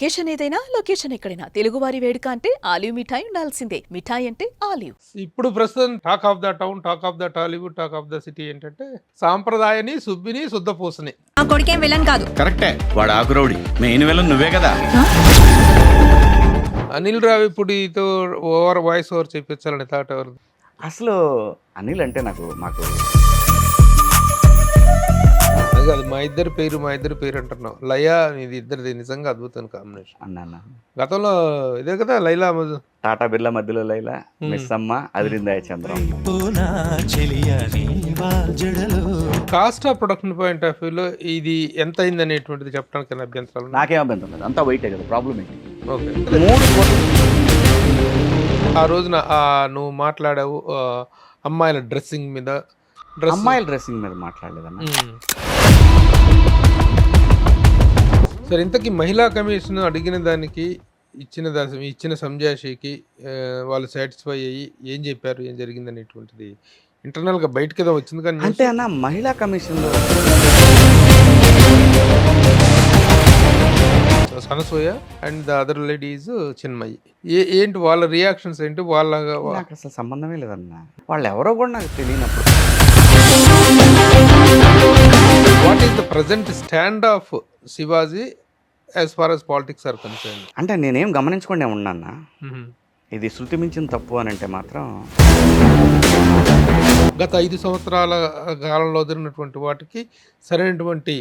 Occasion ఏదైనా location ఎక్కడైనా తెలుగువారి వేడుక అంటే ఆలివ్ మిఠాయి ఉండాల్సిందే. మిఠాయి అంటే ఆలివ్. ఇప్పుడు ప్రస్తుతం talk of the town, talk of the Tollywood, talk of the city ఏంటంటే సాంప్రదాయని, సుబ్బిని, శుద్ధపూసని. ఆ కొడుకేం విలన్ కాదు. కరెక్టే, వాడు ఆకురౌడి. మెయిన్ విలన్ నువ్వే కదా. అనిల్ రావిపూడితో వాయిస్ ఓవర్ చేయించాలని థాట్ ఎవరు? అసలు అనిల్ అంటే మాకు అది కాదు, మా ఇద్దరి పేరు అంటున్నావు. లయ ఇది ఇద్దరిది నిజంగా అద్భుతం కాంబినేషన్. అన్న గతంలో ఇదే కదా లైలా టాటా బిర్లా మధ్యలో Laila, Missamma, Adirindayya Chandram. Cost of production point of వ్యూలో ఇది ఎంత అయింది అనేటువంటిది చెప్పడానికి అభ్యంతరాలు ఉన్నాయి? నాకేం అభ్యంతరం లేదు, అంతా వైటే కదా. ప్రాబ్లం ఏంటి? ఓకే, 3 కోట్లు. ఆ రోజున నువ్వు మాట్లాడావు అమ్మాయిల డ్రెస్సింగ్ మీద. అమ్మాయిల డ్రెస్సింగ్ మీద మాట్లాడలేదన్న. సరే, ఇంతకీ మహిళా కమిషన్ అడిగిన దానికి ఇచ్చిన సంజాషికి వాళ్ళు సాటిస్ఫై అయ్యి ఏం చెప్పారు, ఏం జరిగింది అనేటువంటిది ఇంటర్నల్గా బయటకి ఏదో వచ్చింది. కానీ అంటే అన్న మహిళా కమిషన్లో సనసోయ and the other ladies Chinmayi, ఏంటి వాళ్ళ రియాక్షన్స్ ఏంటి? నాకు అసలు సంబంధమే లేదన్న. వాళ్ళు ఎవరో కూడా నాకు తెలియనప్పుడు. What is the present stand of Shivaji as far as politics are concern? అంటే నేనేం గమనించకుండా ఉన్నాన్న. ఇది శృతి మించిన తప్పు అని అంటే మాత్రం గత 5 సంవత్సరాల కాలంలో జరిగినటువంటి వాటికి సరైనటువంటి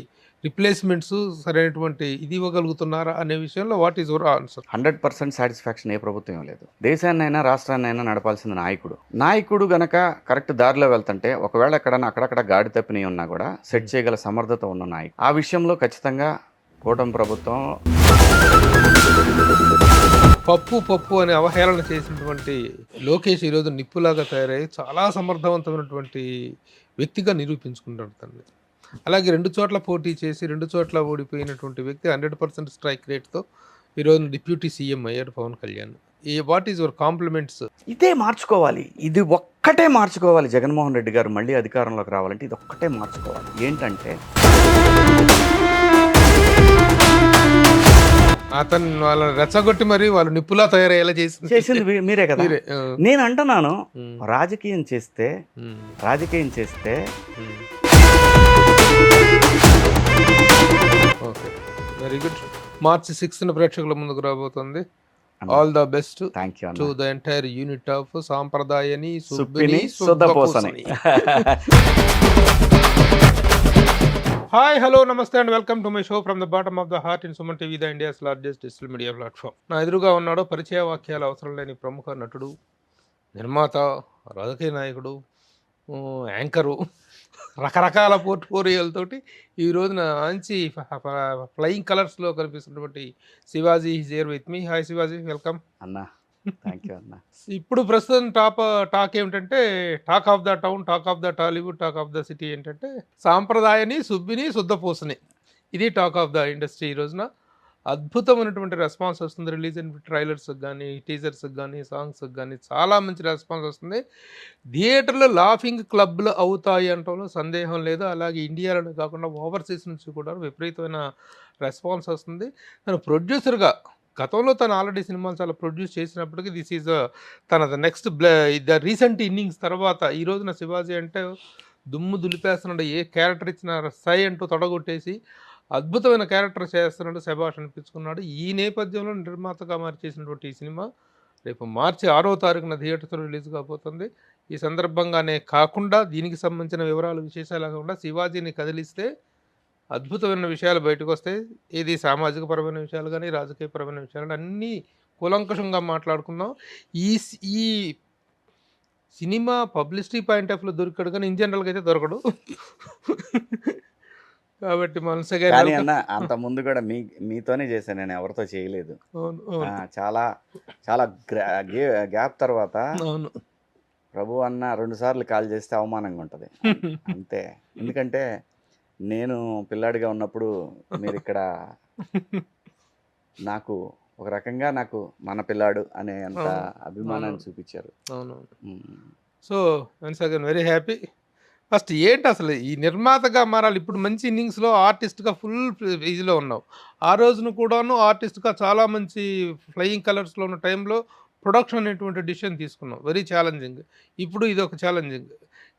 రిప్లేస్మెంట్స్, సరైనటువంటి ఇది ఇవ్వగలుగుతున్నారా అనే విషయంలో what is your answer? 100% satisfaction ఏ ప్రభుత్వం ఏం లేదు. దేశాన్నైనా రాష్ట్రాన్నైనా నడపాల్సిన నాయకుడు గనక కరెక్ట్ దారిలో వెళ్తుంటే, ఒకవేళ ఎక్కడన్నా అక్కడక్కడ గాడి తప్పినవి ఉన్నా కూడా సెట్ చేయగల సమర్థత ఉన్న నాయకుడు. ఆ విషయంలో ఖచ్చితంగా కూటమి ప్రభుత్వం పప్పు అని అవహేళన చేసినటువంటి లోకేష్ ఈరోజు నిప్పులాగా తయారై చాలా సమర్థవంతమైనటువంటి వ్యక్తిగా నిరూపించుకుంటాడు తనని. అలాగే 2 చోట్ల పోటీ చేసి 2 చోట్ల ఓడిపోయినటువంటి వ్యక్తి 100% స్ట్రైక్ రేట్తో ఈరోజు డిప్యూటీ సీఎం అయ్యాడు Pawan Kalyan. What is your compliments? ఇదే మార్చుకోవాలి, ఇది ఒక్కటే మార్చుకోవాలి. జగన్మోహన్ రెడ్డి గారు మళ్ళీ అధికారంలోకి రావాలంటే ఇది ఒక్కటే మార్చుకోవాలి. ఏంటంటే అతను వాళ్ళని రెచ్చగొట్టి మరి వాళ్ళు నిప్పులా తయారయ్యేలా చేసింది మీరే కదా. నేను అంటున్నాను, రాజకీయం చేస్తే ఓకే, వెరీ గుడ్. మార్చి 6న ప్రేక్షకుల ముందుకు రాబోతుంది. All the best to the entire unit of సాంప్రదాయని, సుబ్బిని, శుద్ధపూసని. హాయ్, హలో, నమస్తే and welcome to my show from the bottom of the heart in Suman TV, the India's largest digital media platform. నా ఎదురుగా ఉన్నాడు పరిచయ వాక్యాలు అవసరం లేని ప్రముఖ నటుడు, నిర్మాత, రాజకీయ నాయకుడు, యాంకరు, రకరకాల పోర్ట్ఫోలియోలతోటి ఈ రోజున మంచి ఫ్లయింగ్ కలర్స్లో కనిపిస్తున్నటువంటి Shivaji is here with me. Hi Shivaji, welcome అన్నా. థ్యాంక్ యూ అన్న. ఇప్పుడు ప్రస్తుతం టాక్ ఏమిటంటే talk of the town, talk of the Tollywood, talk of the city ఏంటంటే సాంప్రదాయని, సుబ్బిని, శుద్ధపూసని. ఇది టాక్ ఆఫ్ ద ఇండస్ట్రీ. ఈ రోజున అద్భుతమైనటువంటి రెస్పాన్స్ వస్తుంది. రిలీజ్ అయిన ట్రైలర్స్కి కానీ, టీజర్స్కి కానీ, సాంగ్స్కి కానీ చాలా మంచి రెస్పాన్స్ వస్తుంది. థియేటర్లో లాఫింగ్ క్లబ్లు అవుతాయి అంటంలో సందేహం లేదు. అలాగే ఇండియాలోనే కాకుండా ఓవర్సీస్ నుంచి కూడా విపరీతమైన రెస్పాన్స్ వస్తుంది. తను ప్రొడ్యూసర్గా గతంలో తను ఆల్రెడీ సినిమాలు చాలా ప్రొడ్యూస్ చేసినప్పటికీ this is the next the recent innings తర్వాత ఈ రోజున శివాజీ అంటే దుమ్ము దులిపేస్తున్నాడు. ఏ క్యారెక్టర్ ఇచ్చినా సై అంటూ తొడగొట్టేసి అద్భుతమైన క్యారెక్టర్ చేస్తున్నాడు, శభాష్ అనిపించుకున్నాడు. ఈ నేపథ్యంలో నిర్మాతగా చేసినటువంటి ఈ సినిమా రేపు మార్చి 6వ తారీఖున థియేటర్స్లో రిలీజ్ కాబోతుంది. ఈ సందర్భంగానే కాకుండా దీనికి సంబంధించిన వివరాలు, విశేషాలు కాకుండా శివాజీని కదిలిస్తే అద్భుతమైన విషయాలు బయటకు వస్తాయి. ఇది సామాజిక పరమైన విషయాలు కానీ, రాజకీయపరమైన విషయాలు కానీ అన్నీ కూలంకషంగా మాట్లాడుకుందాం. ఈ సినిమా పబ్లిసిటీ పాయింట్ ఆఫ్ వ్యూలో దొరికాడు కానీ ఇన్ జనరల్గా అయితే దొరకడు. కాబట్టి మనసుగా అన్న అంత ముందు కూడా మీతోనే చేశాను, నేను ఎవరితో చేయలేదు. చాలా చాలా గ్యాప్ తర్వాత ప్రభు అన్న 2 సార్లు కాల్ చేస్తే అవమానంగా ఉంటుంది అంతే. ఎందుకంటే నేను పిల్లాడిగా ఉన్నప్పుడు మీరు ఇక్కడ నాకు ఒక రకంగా నాకు మన పిల్లాడు అనే అంత అభిమానాన్ని చూపించారు. అవును. So once again very happy. First ఏంటి అసలు ఈ నిర్మాతగా మారాలి? ఇప్పుడు మంచి ఇన్నింగ్స్‌లో ఆర్టిస్ట్‌గా ఫుల్ ఇదిలో ఉన్నావు. ఆ రోజున కూడాను ఆర్టిస్ట్‌గా చాలా మంచి ఫ్లయింగ్ కలర్స్‌లో ఉన్న టైంలో ప్రొడక్షన్ అనేటువంటి డిసిషన్ తీసుకున్నావు. Very challenging. ఇప్పుడు ఇదొక ఛాలెంజింగ్.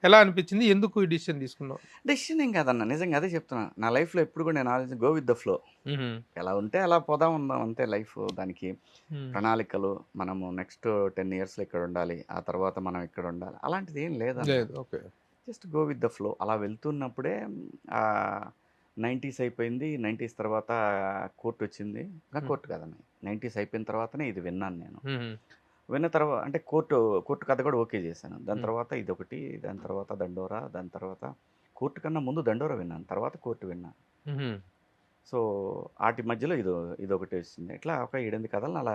ఎలా అనిపించింది? ఎందుకు ఈ డిసిషన్ తీసుకున్నావు? డెసిషన్ ఏం కాదన్న, నిజంగా అదే చెప్తున్నా. నా లైఫ్‌లో ఎప్పుడు కూడా నేను ఆలోచించి గో విత్ ద ఫ్లో. హుహు. ఎలా ఉంటే అలా పోదాం ఉందాం అంతే లైఫ్. దానికి హ్మ్. ప్రణాళికలు, మనము నెక్స్ట్ 10 ఇయర్స్‌లో ఇక్కడ ఉండాలి, ఆ తర్వాత మనం ఇక్కడ ఉండాలి, అలాంటిది ఏం లేదన్న. లేదు. Okay. Just go with the flow. అలా వెళ్తున్నప్పుడే 90s అయిపోయింది. 90s తర్వాత కోర్ట్ వచ్చింది. కోర్ట్ కాదన్న, 90s అయిపోయిన తర్వాతనే ఇది విన్నాను నేను. హుహు. విన్న తర్వాత అంటే కోర్టు కథ కూడా ఓకే చేశాను. దాని హ్మ్. తర్వాత ఇదొకటి, దాని తర్వాత దండోరా, దాని తర్వాత కోర్టు కన్నా ముందు దండోరా విన్నాను, తర్వాత కోర్టు విన్నాను. హుహు. సో వాటి మధ్యలో ఇదొకటి వచ్చింది. ఇట్లా ఒక 7 కథలను అలా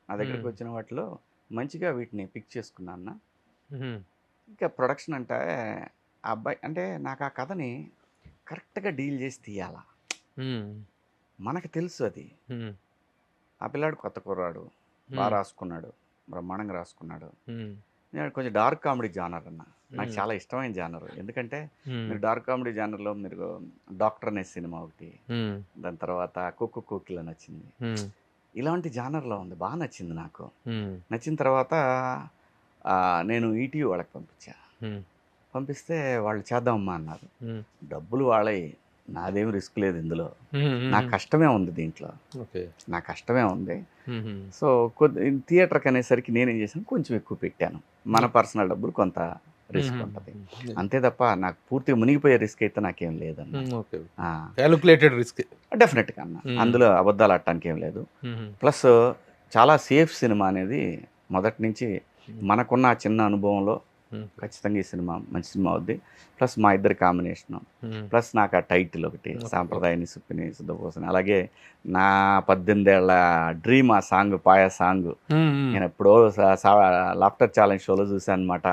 నా దగ్గరికి వచ్చిన వాటిలో మంచిగా వీటిని పిక్ చేసుకున్నాను అన్న. హుహు. ఇంకా ప్రొడక్షన్ అంటే ఆ అబ్బాయి అంటే నాకు ఆ కథని కరెక్ట్గా డీల్ చేసి తీయాల. హ్మ్. మనకు తెలుసు అది. హ్మ్. ఆ పిల్లాడు కొత్త కుర్రాడు, బాగా రాసుకున్నాడు, బ్రహ్మాండంగా రాసుకున్నాడు. హ్మ్. నేను కొంచెం డార్క్ కామెడీ జానర్ అన్న, నాకు హ్మ్. చాలా ఇష్టమైన జానర్. ఎందుకంటే హ్మ్. మీరు డార్క్ కామెడీ జానర్లో మీరు డాక్టర్ అనే సినిమా ఒకటి, హ్మ్. దాని తర్వాత కుక్కు కోకిల నచ్చింది. హ్మ్. ఇలాంటి జానర్లో ఉంది, బాగా నచ్చింది నాకు. హ్మ్. నచ్చిన తర్వాత నేను ఈటీవీ వాళ్ళకి పంపించా. హ్మ్. పంపిస్తే వాళ్ళు చేద్దామమ్మా అన్నారు. హ్మ్. డబ్బులు వాళ్ళవి, నాదేం రిస్క్ లేదు ఇందులో, హ్మ్. నా కష్టమే ఉంది దీంట్లో, ఓకే. నా కష్టమే ఉంది. హుహు. సో థియేటర్కి అనేసరికి నేనేం చేశాను, కొంచెం ఎక్కువ పెట్టాను. మన పర్సనల్ డబ్బులు కొంత రిస్క్ ఉంటుంది, అంతే తప్ప నాకు పూర్తిగా మునిగిపోయే రిస్క్ అయితే నాకేం లేదన్న. ఓకే. Calculated risk. డెఫినెట్గా అన్న, అందులో అబద్ధాలు ఆడటానికి ఏం లేదు. ప్లస్ చాలా సేఫ్ సినిమా అనేది మొదటి నుంచి మనకున్న ఆ చిన్న అనుభవంలో ఖచ్చితంగా ఈ సినిమా మంచి సినిమా అవుద్ది. ప్లస్ మా ఇద్దరి కాంబినేషను, ప్లస్ నాకు ఆ టైటిల్ ఒకటి, సాంప్రదాయాన్ని సుప్పిని శుద్ధపోసని, అలాగే నా 18 ఏళ్ల డ్రీమ్ ఆ సాంగ్, పాయ సాంగ్ నేను ఎప్పుడో లాఫ్టర్ ఛాలెంజ్ షోలో చూశాను అనమాట.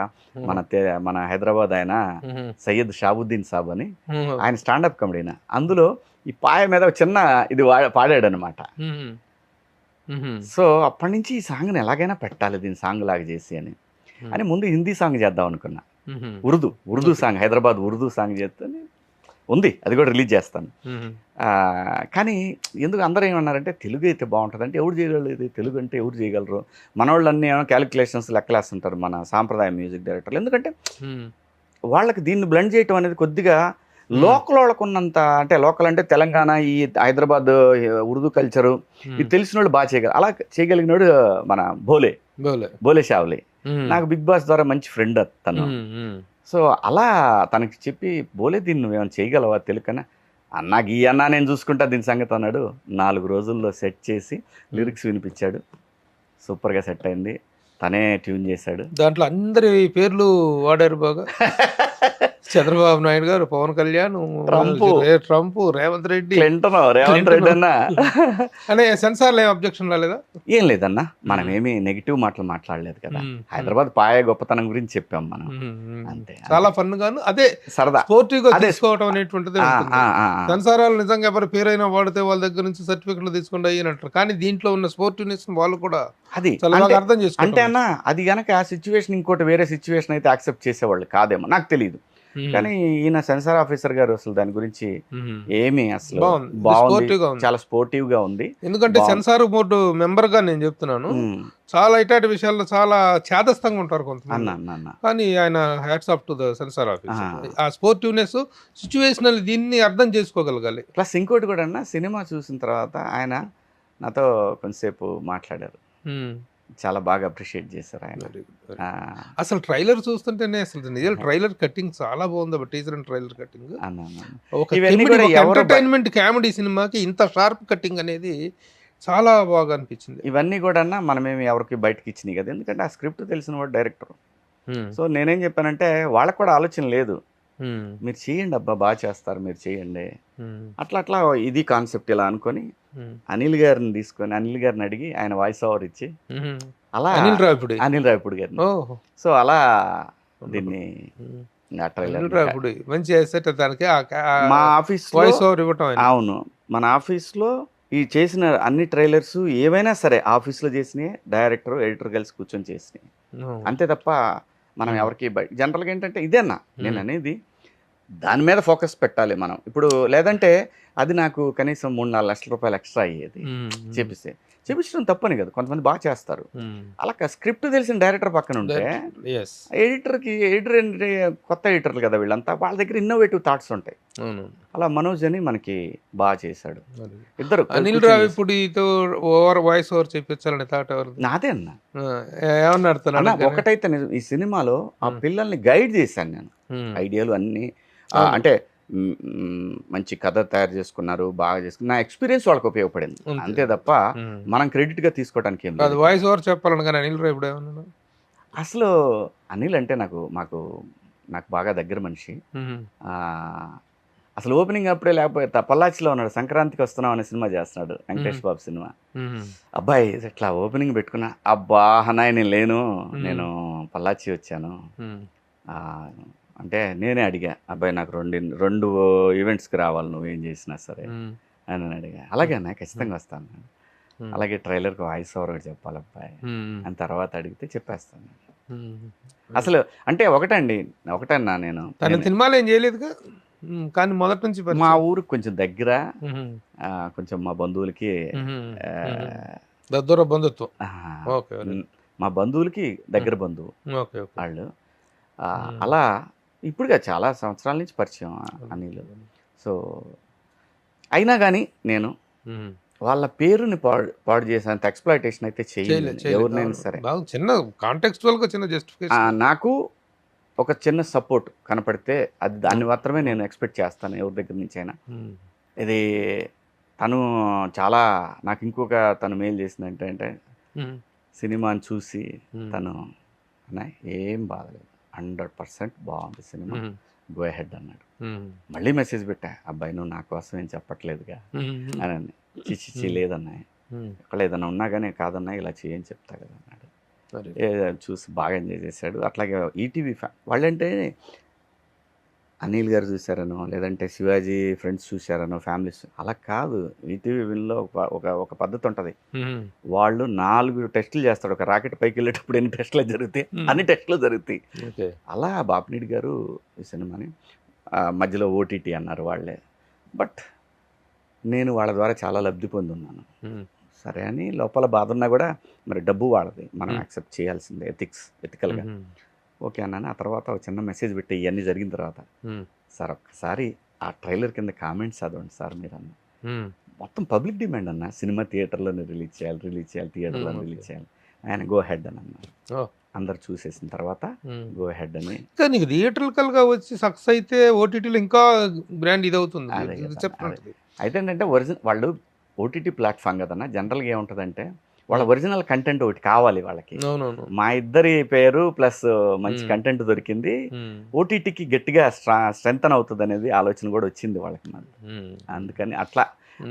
మన హైదరాబాద్ ఆయన సయ్యద్ షాబుద్దీన్ సాబ్ అని, ఆయన స్టాండప్ కమెడీనా, అందులో ఈ పాయ మీద ఒక చిన్న ఇది పాడాడు అనమాట. సో అప్పటి నుంచి ఈ సాంగ్ని ఎలాగైనా పెట్టాలి, దీని సాంగ్ లాగా చేసి అని ముందు హిందీ సాంగ్ చేద్దాం అనుకున్నా. ఉర్దూ సాంగ్, హైదరాబాద్ ఉర్దూ సాంగ్ చేస్తే ఉంది, అది కూడా రిలీజ్ చేస్తాను. కానీ ఎందుకు అందరూ ఏమన్నారంటే తెలుగు అయితే బాగుంటుంది అంటే, ఎవరు చేయగలరు తెలుగు అంటే, ఎవరు చేయగలరు, మన వాళ్ళు అన్నీ ఏమో క్యాలిక్యులేషన్స్ లెక్కలేస్తుంటారు మన సాంప్రదాయ మ్యూజిక్ డైరెక్టర్లు. ఎందుకంటే వాళ్ళకి దీన్ని బ్లెండ్ చేయటం అనేది కొద్దిగా లోకల్ వాళ్ళకు ఉన్నంత, అంటే లోకల్ అంటే తెలంగాణ, ఈ హైదరాబాద్ ఉర్దూ కల్చరు ఇది తెలిసిన వాళ్ళు బాగా చేయగలరు. అలా చేయగలిగినోడు మన బోలే షావ్లీ. నాకు బిగ్ బాస్ ద్వారా మంచి ఫ్రెండ్ తను. సో అలా తనకి చెప్పి, బోలే దీన్ని నువ్వేమైనా చేయగలవా తెలుకన్నా, అన్నా గీ అన్నా నేను చూసుకుంటా దీని సంగతి అన్నాడు. 4 రోజుల్లో సెట్ చేసి లిరిక్స్ వినిపించాడు, సూపర్గా సెట్ అయింది. తనే ట్యూన్ చేశాడు. దాంట్లో అందరి పేర్లు వాడారు బాగా. చంద్రబాబు నాయుడు గారు, పవన్ కళ్యాణ్, ట్రంప్, రేవంత్ రెడ్డి, రేవంత్ రెడ్డి అన్న అనే సెన్సార్లో ఏం అబ్జెక్షన్ రాలేదా? ఏం లేదన్నా, మనం ఏమి నెగిటివ్ మాటలు మాట్లాడలేదు కదా. హైదరాబాద్ పాయ గొప్పతనం గురించి చెప్పాం మనం, అంతే. చాలా ఫన్ గాను, అదే సరదా స్పోర్టివ్ గా తీసుకోవడం అనేటువంటిది. సెన్సారాలు నిజంగా ఎవరి పేరైనా వాడితే వాళ్ళ దగ్గర నుంచి సర్టిఫికెట్లు తీసుకుంటే అని అంటారు, కానీ దీంట్లో ఉన్న స్పోర్టివ్నెస్ వాళ్ళు కూడా అది అర్థం చేసుకుంటారు. అంటే అన్న, అది గనక ఆ సిచ్యువేషన్ ఇంకోటి వేరే సిచ్యువేషన్ అయితే యాక్సెప్ట్ చేసేవాళ్ళు కాదేమో, నాకు తెలియదు. కానీ ఈయన సెన్సార్ ఆఫీసర్ గారు అసలు దాని గురించి ఏమి అసలు బాగుంది, చాలా స్పోర్టివ్ గా ఉంది. ఎందుకంటే సెన్సార్ బోర్డు మెంబర్ గా నేను చెప్తున్నాను, చాలా ఇటాటి విషయాల్లో చాలా చేదస్తంగా ఉంటారు కొంతమంది, కానీ ఆయన hats off to the censor office. ఆ స్పోర్టివ్నెస్, సిచ్యువేషనల్, దీన్ని అర్థం చేసుకోగలగాలి. ప్లస్ ఇంకోటి కూడా అన్న, సినిమా చూసిన తర్వాత ఆయన నాతో కొంతసేపు మాట్లాడారు, చాలా బాగా అప్రిషియేట్ చేశారు ఆయన. అసలు ట్రైలర్ చూస్తుంటేనే అసలు నిజం ట్రైలర్ కట్టింగ్ చాలా బాగుంది. Teaser and trailer cutting entertainment comedy సినిమాకి ఇంత షార్ప్ కట్టింగ్ అనేది చాలా బాగా అనిపించింది. ఇవన్నీ కూడా మనమేమి ఎవరికి బయటకి ఇచ్చినాయి కదా, ఎందుకంటే ఆ స్క్రిప్ట్ తెలిసిన వాడు డైరెక్టర్. సో నేనేం చెప్పానంటే, వాళ్ళకి కూడా ఆలోచన లేదు, మీరు చేయండి అబ్బా, బాగా చేస్తారు, మీరు చేయండి, అట్లా ఇది కాన్సెప్ట్ ఇలా అనుకొని అనిల్ గారిని తీసుకొని, అనిల్ గారిని అడిగి ఆయన వాయిస్ ఓవర్ ఇచ్చి, అలా అనిల్ రావిపూడి గారిని, సో అలా దీన్ని మంచి మా ఆఫీస్ వాయిస్ ఓవర్ ఇవ్వటం. అవును, మన ఆఫీస్లో ఈ చేసిన అన్ని ట్రైలర్స్ ఏవైనా సరే ఆఫీస్లో చేసినాయి, డైరెక్టర్ ఎడిటర్ కలిసి కూర్చొని చేసినాయి, అంతే తప్ప మనం ఎవరికి జనరల్గా ఏంటంటే ఇదేనా నేను అనేది, దాని మీద ఫోకస్ పెట్టాలి మనం ఇప్పుడు. లేదంటే అది నాకు కనీసం 3-4 లక్షల రూపాయలు ఎక్స్ట్రా అయ్యేది చేపించడం తప్పని కదా, కొంతమంది బాగా చేస్తారు. అలా స్క్రిప్ట్ తెలిసిన డైరెక్టర్ పక్కన ఉంటే ఎడిటర్ ఏంటి కొత్త ఎడిటర్లు కదా వీళ్ళంతా, వాళ్ళ దగ్గర ఇన్నోవేటివ్ థాట్స్ ఉంటాయి. అలా మనోజ్ అని మనకి బాగా చేశాడు. ఇద్దరు అనిల్ రావు ఇప్పుడు ఓవర్ వాయిస్ ఓవర్ చేపించాలని థాట్ ఎవరు? నాదే అన్న. ఏమన్నా ఒకటైతే ఈ సినిమాలో ఆ పిల్లల్ని గైడ్ చేశాను నేను, ఐడియాలు అన్నీ. అంటే మంచి కథ తయారు చేసుకున్నారు, బాగా చేసుకున్నారు, నా ఎక్స్పీరియన్స్ వాళ్ళకి ఉపయోగపడింది అంతే తప్ప మనం క్రెడిట్ గా తీసుకోవడానికి ఏం లేదు. వాయిస్ ఓవర్ చెప్పాలని కానీ అనిల్ రావు ఇప్పుడు ఏమన్నా? అసలు అనిల్ అంటే నాకు బాగా దగ్గర మనిషి. అసలు ఓపెనింగ్ అప్పుడే లేకపోతే పల్లాచిలో ఉన్నాడు, సంక్రాంతికి వస్తున్నాం అనే సినిమా చేస్తున్నాడు, వెంకటేష్ బాబు సినిమా. అబ్బాయి ఇట్లా ఓపెనింగ్ పెట్టుకున్నా, అబ్బా అన్నాయి నేను లేను, నేను పల్లాచి వచ్చాను అంటే నేనే అడిగా, అబ్బాయి నాకు 2 ఈవెంట్స్కి రావాలి నువ్వేం చేసినా సరే అని అడిగా. అలాగే అన్న ఖచ్చితంగా వస్తాను, అలాగే ట్రైలర్కి వాయిస్ ఓవర్ ఒకటి చెప్పాలి అబ్బాయి అని తర్వాత అడిగితే చెప్పేస్తాను. అసలు అంటే ఒకటన్నా నేను సినిమాలో ఏం చేయలేదుగా, కానీ మొదటి నుంచి మా ఊరికి కొంచెం దగ్గర, కొంచెం మా బంధువులకి దూర బంధుత్వం, మా బంధువులకి దగ్గర బంధువు వాళ్ళు. అలా ఇప్పుడుగా చాలా సంవత్సరాల నుంచి పరిచయం అనిల్. సో అయినా కానీ నేను వాళ్ళ పేరుని పాడు చేసేంత ఎక్స్‌ప్లాయిటేషన్ అయితే చేయలేదు ఎవరినైనా సరే. చిన్న కాంటెక్స్చువల్‌గా చిన్న జస్టిఫికేషన్, నాకు ఒక చిన్న సపోర్ట్ కనపడితే అది దాన్ని మాత్రమే నేను ఎక్స్పెక్ట్ చేస్తాను ఎవరి దగ్గర నుంచి అయినా. ఇది తను చాలా నాకు ఇంకొక తను మెయిల్ చేసింది ఏంటంటే, సినిమాని చూసి తను ఏం బాధలేదు, 100% బాగుంది సినిమా, గో హెడ్ అన్నాడు. మళ్ళీ మెసేజ్ పెట్టా, అబ్బాయి నువ్వు నా కోసం ఏం చెప్పట్లేదుగా అని. చిచ్చి లేదన్నా, ఇక్కడ ఏదైనా ఉన్నా కానీ కాదన్నా ఇలా చేయని చెప్తా కదా అన్నాడు. చూసి బాగా ఎంజాయ్ చేశాడు. అట్లాగే ఈటీవీ వాళ్ళంటే అనిల్ గారు చూశారనో, లేదంటే శివాజీ ఫ్రెండ్స్ చూశారనో, ఫ్యామిలీస్ అలా కాదు. ఈటీవీ విన్లో ఒక పద్ధతి ఉంటుంది, వాళ్ళు 4 టెస్టులు చేస్తాడు. ఒక రాకెట్ పైకి వెళ్ళేటప్పుడు ఎన్ని టెస్టులు జరుగుతాయి, అన్ని టెస్టులు జరుగుతాయి. అలా బాపినీడి గారు ఈ సినిమాని మధ్యలో ఓటీటీ అన్నారు వాళ్ళే, బట్ నేను వాళ్ళ ద్వారా చాలా లబ్ధి పొంది ఉన్నాను. సరే అని లోపల బాధ ఉన్నా కూడా మరి డబ్బు వాళ్ళది, మనం యాక్సెప్ట్ చేయాల్సిందే, ఎథికల్గా. ఓకే అన్నాను. ఆ తర్వాత ఒక చిన్న మెసేజ్ పెట్టి ఇవన్నీ జరిగిన తర్వాత, సార్ ఒక్కసారి ఆ ట్రైలర్ కింద కామెంట్స్ చదవండి సార్ మీరు అన్న. మొత్తం పబ్లిక్ డిమాండ్ అన్న, సినిమా థియేటర్లోనే రిలీజ్ చేయాలి, థియేటర్లో రిలీజ్ చేయాలి. ఆయన గో హెడ్ అని అన్నారు. అందరు చూసేసిన తర్వాత గో హెడ్ అని. నీకు థియేటర్కల్గా వచ్చి సక్సెస్ అయితే ఓటీటీలో ఇంకా బ్రాండ్ ఇది అవుతుంది. అయితే ఏంటంటే వాళ్ళు ఓటీటీ ప్లాట్ఫామ్ కదన్నా, జనరల్గా ఏముంటుందంటే వాళ్ళ ఒరిజినల్ కంటెంట్ ఒకటి కావాలి వాళ్ళకి. మా ఇద్దరి పేరు ప్లస్ మంచి కంటెంట్ దొరికింది, ఓటీటీకి గట్టిగా స్ట్రెంథన్ అవుతుంది అనేది ఆలోచన కూడా వచ్చింది వాళ్ళకి. అందుకని అట్లా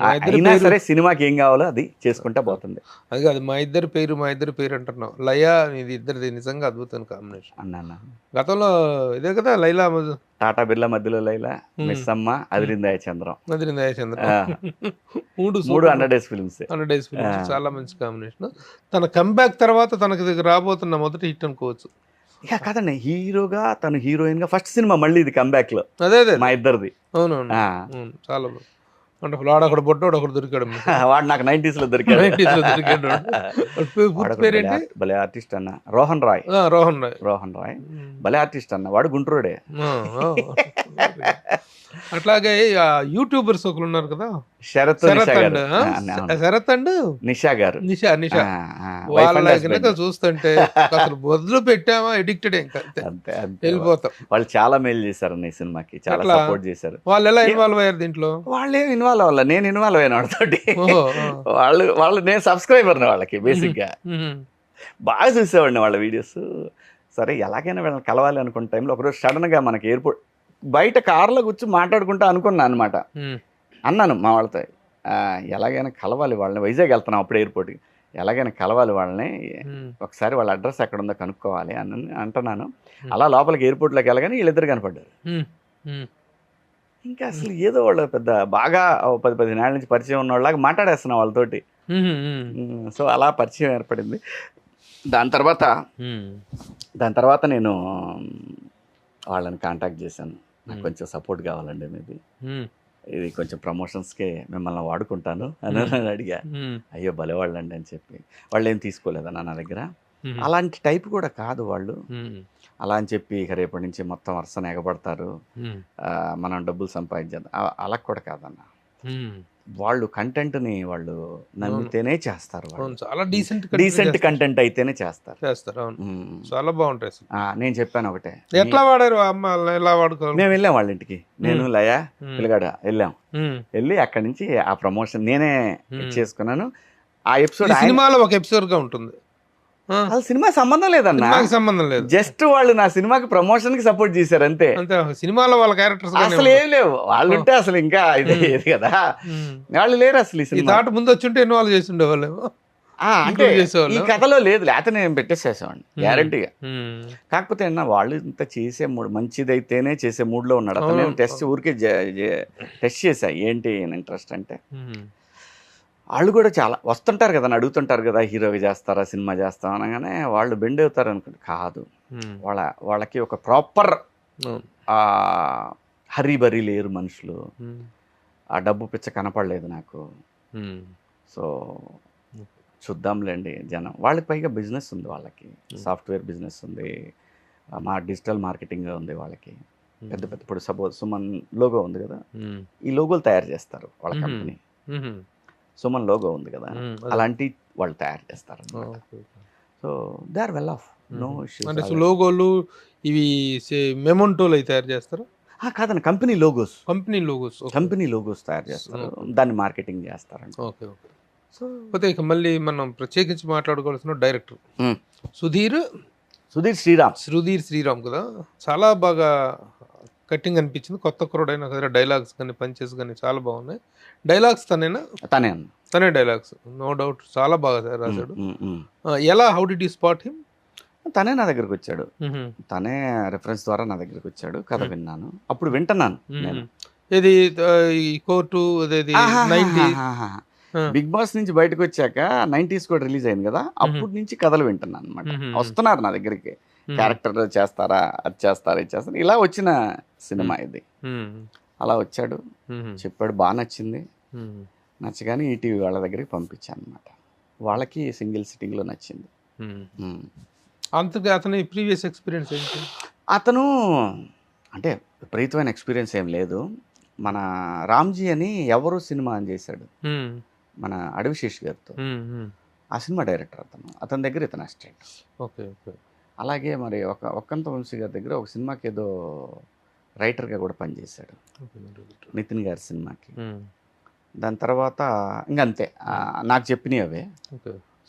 అయినా సరే సినిమాకి ఏం కావాలో అది చేసుకుంటా పోతుంది. అది కాదు, మా ఇద్దరి పేరు అంటున్నావు, లయా ఇది ఇద్దరిది నిజంగా అద్భుతం కాంబినేషన్ అన్న. గతంలో ఇదే కదా లైలా, టాటా బిర్లా మధ్యలో Laila, Missamma, Adirindayya Chandram, 3 100 days films, చాలా మంచి కాంబినేషన్. తన కంబ్యాక్ తర్వాత తనకి రాబోతున్న మొదటి హిట్ అనుకోవచ్చు. ఇక కాదండి, హీరోగా తను హీరోయిన్ గా ఫస్ట్ సినిమా మళ్ళీ ఇది కంబ్యాక్ లో. అదే మా ఇద్దరిది. అవునవును, చాలా అంటే వాడు అక్కడ బొట్టోడు ఒకడు దొరికాడు, వాడు నాకు 90s లో దొరికాడు. భలే ఆర్టిస్ట్ అన్న, రోహన్ రాయ్ భలే ఆర్టిస్ట్ అన్న, వాడు గుంటూరుడే. అట్లాగే యూట్యూబర్స్ ఒకరు ఉన్నారు కదా, శరత్ అండ్ నిషా గారు. వాళ్ళ కనుక చూస్తుంటే అసలు వదిలి పెట్టామా, ఎడిక్టెడ్ ఇంకా వెళ్ళిపోతాం. వాళ్ళు చాలా మేలు చేశారు ఈ సినిమాకి, చాలా సపోర్ట్ చేశారు. వాళ్ళు ఎలా ఇన్వాల్వ్ అయ్యారు దీంట్లో? వాళ్ళే ఇన్వాల్వ్ అవ్వాలి, నేను ఇన్వాల్వ్ అయిన వాళ్ళతోటి. వాళ్ళు నేను సబ్స్క్రైబర్ని వాళ్ళకి, బేసిక్ గా బాగా చూసేవాడిని వాళ్ళ వీడియోస్. సరే ఎలాగైనా వీళ్ళని కలవాలి అనుకున్న టైంలో ఒకరోజు సడన్ గా మనకి ఎయిర్పోర్ట్ బయట కార్లో కూర్చొని మాట్లాడుకుంటా అనుకున్నా అనమాట. అన్నాను మా వాళ్ళతో, ఎలాగైనా కలవాలి వాళ్ళని, వైజాగ్ వెళ్తున్నాం అప్పుడు ఎయిర్పోర్ట్కి, ఎలాగైనా కలవాలి వాళ్ళని, ఒకసారి వాళ్ళ అడ్రస్ ఎక్కడ ఉందో కనుక్కోవాలి అని అంటున్నాను. అలా లోపలికి ఎయిర్పోర్ట్లోకి వెళ్ళగానే వీళ్ళిద్దరు కనపడ్డారు. ఇంకా అసలు ఏదో వాళ్ళు పెద్ద బాగా 10-15 ఏళ్ళ నుంచి పరిచయం ఉన్న వాళ్ళలాగా మాట్లాడేస్తున్నాం వాళ్ళతోటి. సో అలా పరిచయం ఏర్పడింది. దాని తర్వాత నేను వాళ్ళని కాంటాక్ట్ చేశాను. నాకు కొంచెం సపోర్ట్ కావాలండి మీది, ఇది కొంచెం ప్రమోషన్స్కే మిమ్మల్ని వాడుకుంటాను అని అడిగా. అయ్యో భలేవాళ్ళండి అని చెప్పి వాళ్ళు ఏం తీసుకోలేదన్న నా దగ్గర. అలాంటి టైప్ కూడా కాదు వాళ్ళు. అలా అని చెప్పి ఇక రేపటి నుంచి మొత్తం వరుసన ఎగబడతారు, మనం డబ్బులు సంపాదించేద్దాం, అలా కూడా కాదన్న. వాళ్ళు కంటెంట్ని వాళ్ళు నమ్మితేనే చేస్తారు, చాలా డీసెంట్ కంటెంట్ అయితేనే చేస్తారు. చాలా బాగుంటాయి. నేను చెప్పాను ఒకటే, ఎట్లా వాడారు అమ్మ, ఎలా వాడుకోవాలి? మేము వెళ్ళాం వాళ్ళ ఇంటికి, నేను లయ పిల్లగాడ వెళ్ళాం. వెళ్ళి అక్కడి నుంచి ఆ ప్రమోషన్ నేనే చేసుకున్నాను. ఆ ఎపిసోడ్ సినిమాలో ఒక ఎపిసోడ్ గా ఉంటుంది, అసలు సినిమా సంబంధం లేదన్న, సంబంధం లేదు. జస్ట్ వాళ్ళు నా సినిమాకి ప్రమోషన్ కి సపోర్ట్ చేశారు అంతే. సినిమాలో వాళ్ళ క్యారెక్టర్స్ అసలు ఏం లేవు, వాళ్ళు ఉంటే అసలు ఇంకా ఇది కదా, వాళ్ళు లేరు అసలు. ఈ తాట ముందు వచ్చి ఉంటే ఇన్వాల్వ్ చేసి ఉండేవాళ్ళు, అంటే ఈ కథలో లేదు, లేకపోతే నేను పెట్టేసేసామండి గ్యారంటీగా. కాకపోతే అన్న వాళ్ళు ఇంత చేసే మూడు మంచిదైతేనే చేసే మూడ్లో ఉన్నాడు అతను. నేను టెస్ట్ ఊరికే టెస్ట్ చేశా ఏంటి ఇంట్రెస్ట్ అంటే. వాళ్ళు కూడా చాలా వస్తుంటారు కదా, అడుగుతుంటారు కదా, హీరోగా చేస్తారా సినిమా చేస్తాం అనగానే వాళ్ళు బెండ్ అవుతారు అనుకుంటే కాదు. వాళ్ళకి ఒక ప్రాపర్ హరీ బరీ లేరు మనుషులు. ఆ డబ్బు పిచ్చ కనపడలేదు నాకు. సో చూద్దాంలేండి జనం. వాళ్ళకి పైగా బిజినెస్ ఉంది, వాళ్ళకి సాఫ్ట్వేర్ బిజినెస్ ఉంది, మా డిజిటల్ మార్కెటింగ్ ఉంది వాళ్ళకి. పెద్ద పెద్ద ఇప్పుడు సపోజ్ సుమన్ లోగో ఉంది కదా, ఈ లోగోలు తయారు చేస్తారు వాళ్ళ కంపెనీ. సుమన్ లోగో ఉంది కదా, అలాంటి వాళ్ళు తయారు చేస్తారు. So they are well off, no issues. లోగోలు ఇవి మెమోంటోలు అవి తయారు చేస్తారు కాదండి, కంపెనీ లోగోస్ తయారు చేస్తారు, దాన్ని మార్కెటింగ్ చేస్తారండి. Okay okay. సో పోతే ఇక మళ్ళీ మనం ప్రత్యేకించి మాట్లాడుకోవాల్సిన డైరెక్టర్ సుధీర్ శ్రీరామ్ కదా, చాలా బాగా కట్టింగ్ అనిపించింది. కొత్త కుర్రోడైనా కదా, డైలాగ్స్ కానీ పంచెస్ కానీ చాలా బాగున్నాయి. డైలాగ్స్ తనే డైలాగ్స్ నో డౌట్ చాలా బాగా రాశాడు. ఎలా, how did you spot him? తనే నా దగ్గరకు వచ్చాడు, తనే రెఫరెన్స్ ద్వారా నా దగ్గరకు వచ్చాడు. కథ విన్నాను, అప్పుడు వింటున్నాను నేను. ఇది కోర్టు బిగ్ బాస్ నుంచి బయటకు వచ్చాక 90s కూడా రిలీజ్ అయింది కదా, అప్పటి నుంచి కథలు వింటున్నాను అనమాట. వస్తున్నారు నా దగ్గరికి, క్యారెక్టర్ చేస్తారా, అది చేస్తారా, ఇది చేస్తారా, ఇలా వచ్చిన సినిమా ఇది. అలా వచ్చాడు, చెప్పాడు, బాగా నచ్చింది. నచ్చగానే ఈటీవీ వాళ్ళ దగ్గరికి పంపించాను అనమాట. వాళ్ళకి సింగిల్ సిట్టింగ్లో నచ్చింది. అంతగా అతని ప్రీవియస్ ఎక్స్పీరియన్స్ ఏంటి? అతను అంటే విపరీతమైన ఎక్స్పీరియన్స్ ఏం లేదు. మన రామ్జీ అని ఎవరు సినిమా అని చేశాడు మన అడవిశేష్ గారితో, ఆ సినిమా డైరెక్టర్ అతని దగ్గర ఇతను అసిస్టెంట్. Okay okay. అలాగే మరి ఒక్కంత వంశీ గారి దగ్గర ఒక సినిమాకి ఏదో రైటర్గా కూడా పనిచేశాడు, నితిన్ గారి సినిమాకి. దాని తర్వాత ఇంకంతే నాకు చెప్పినవి అవే.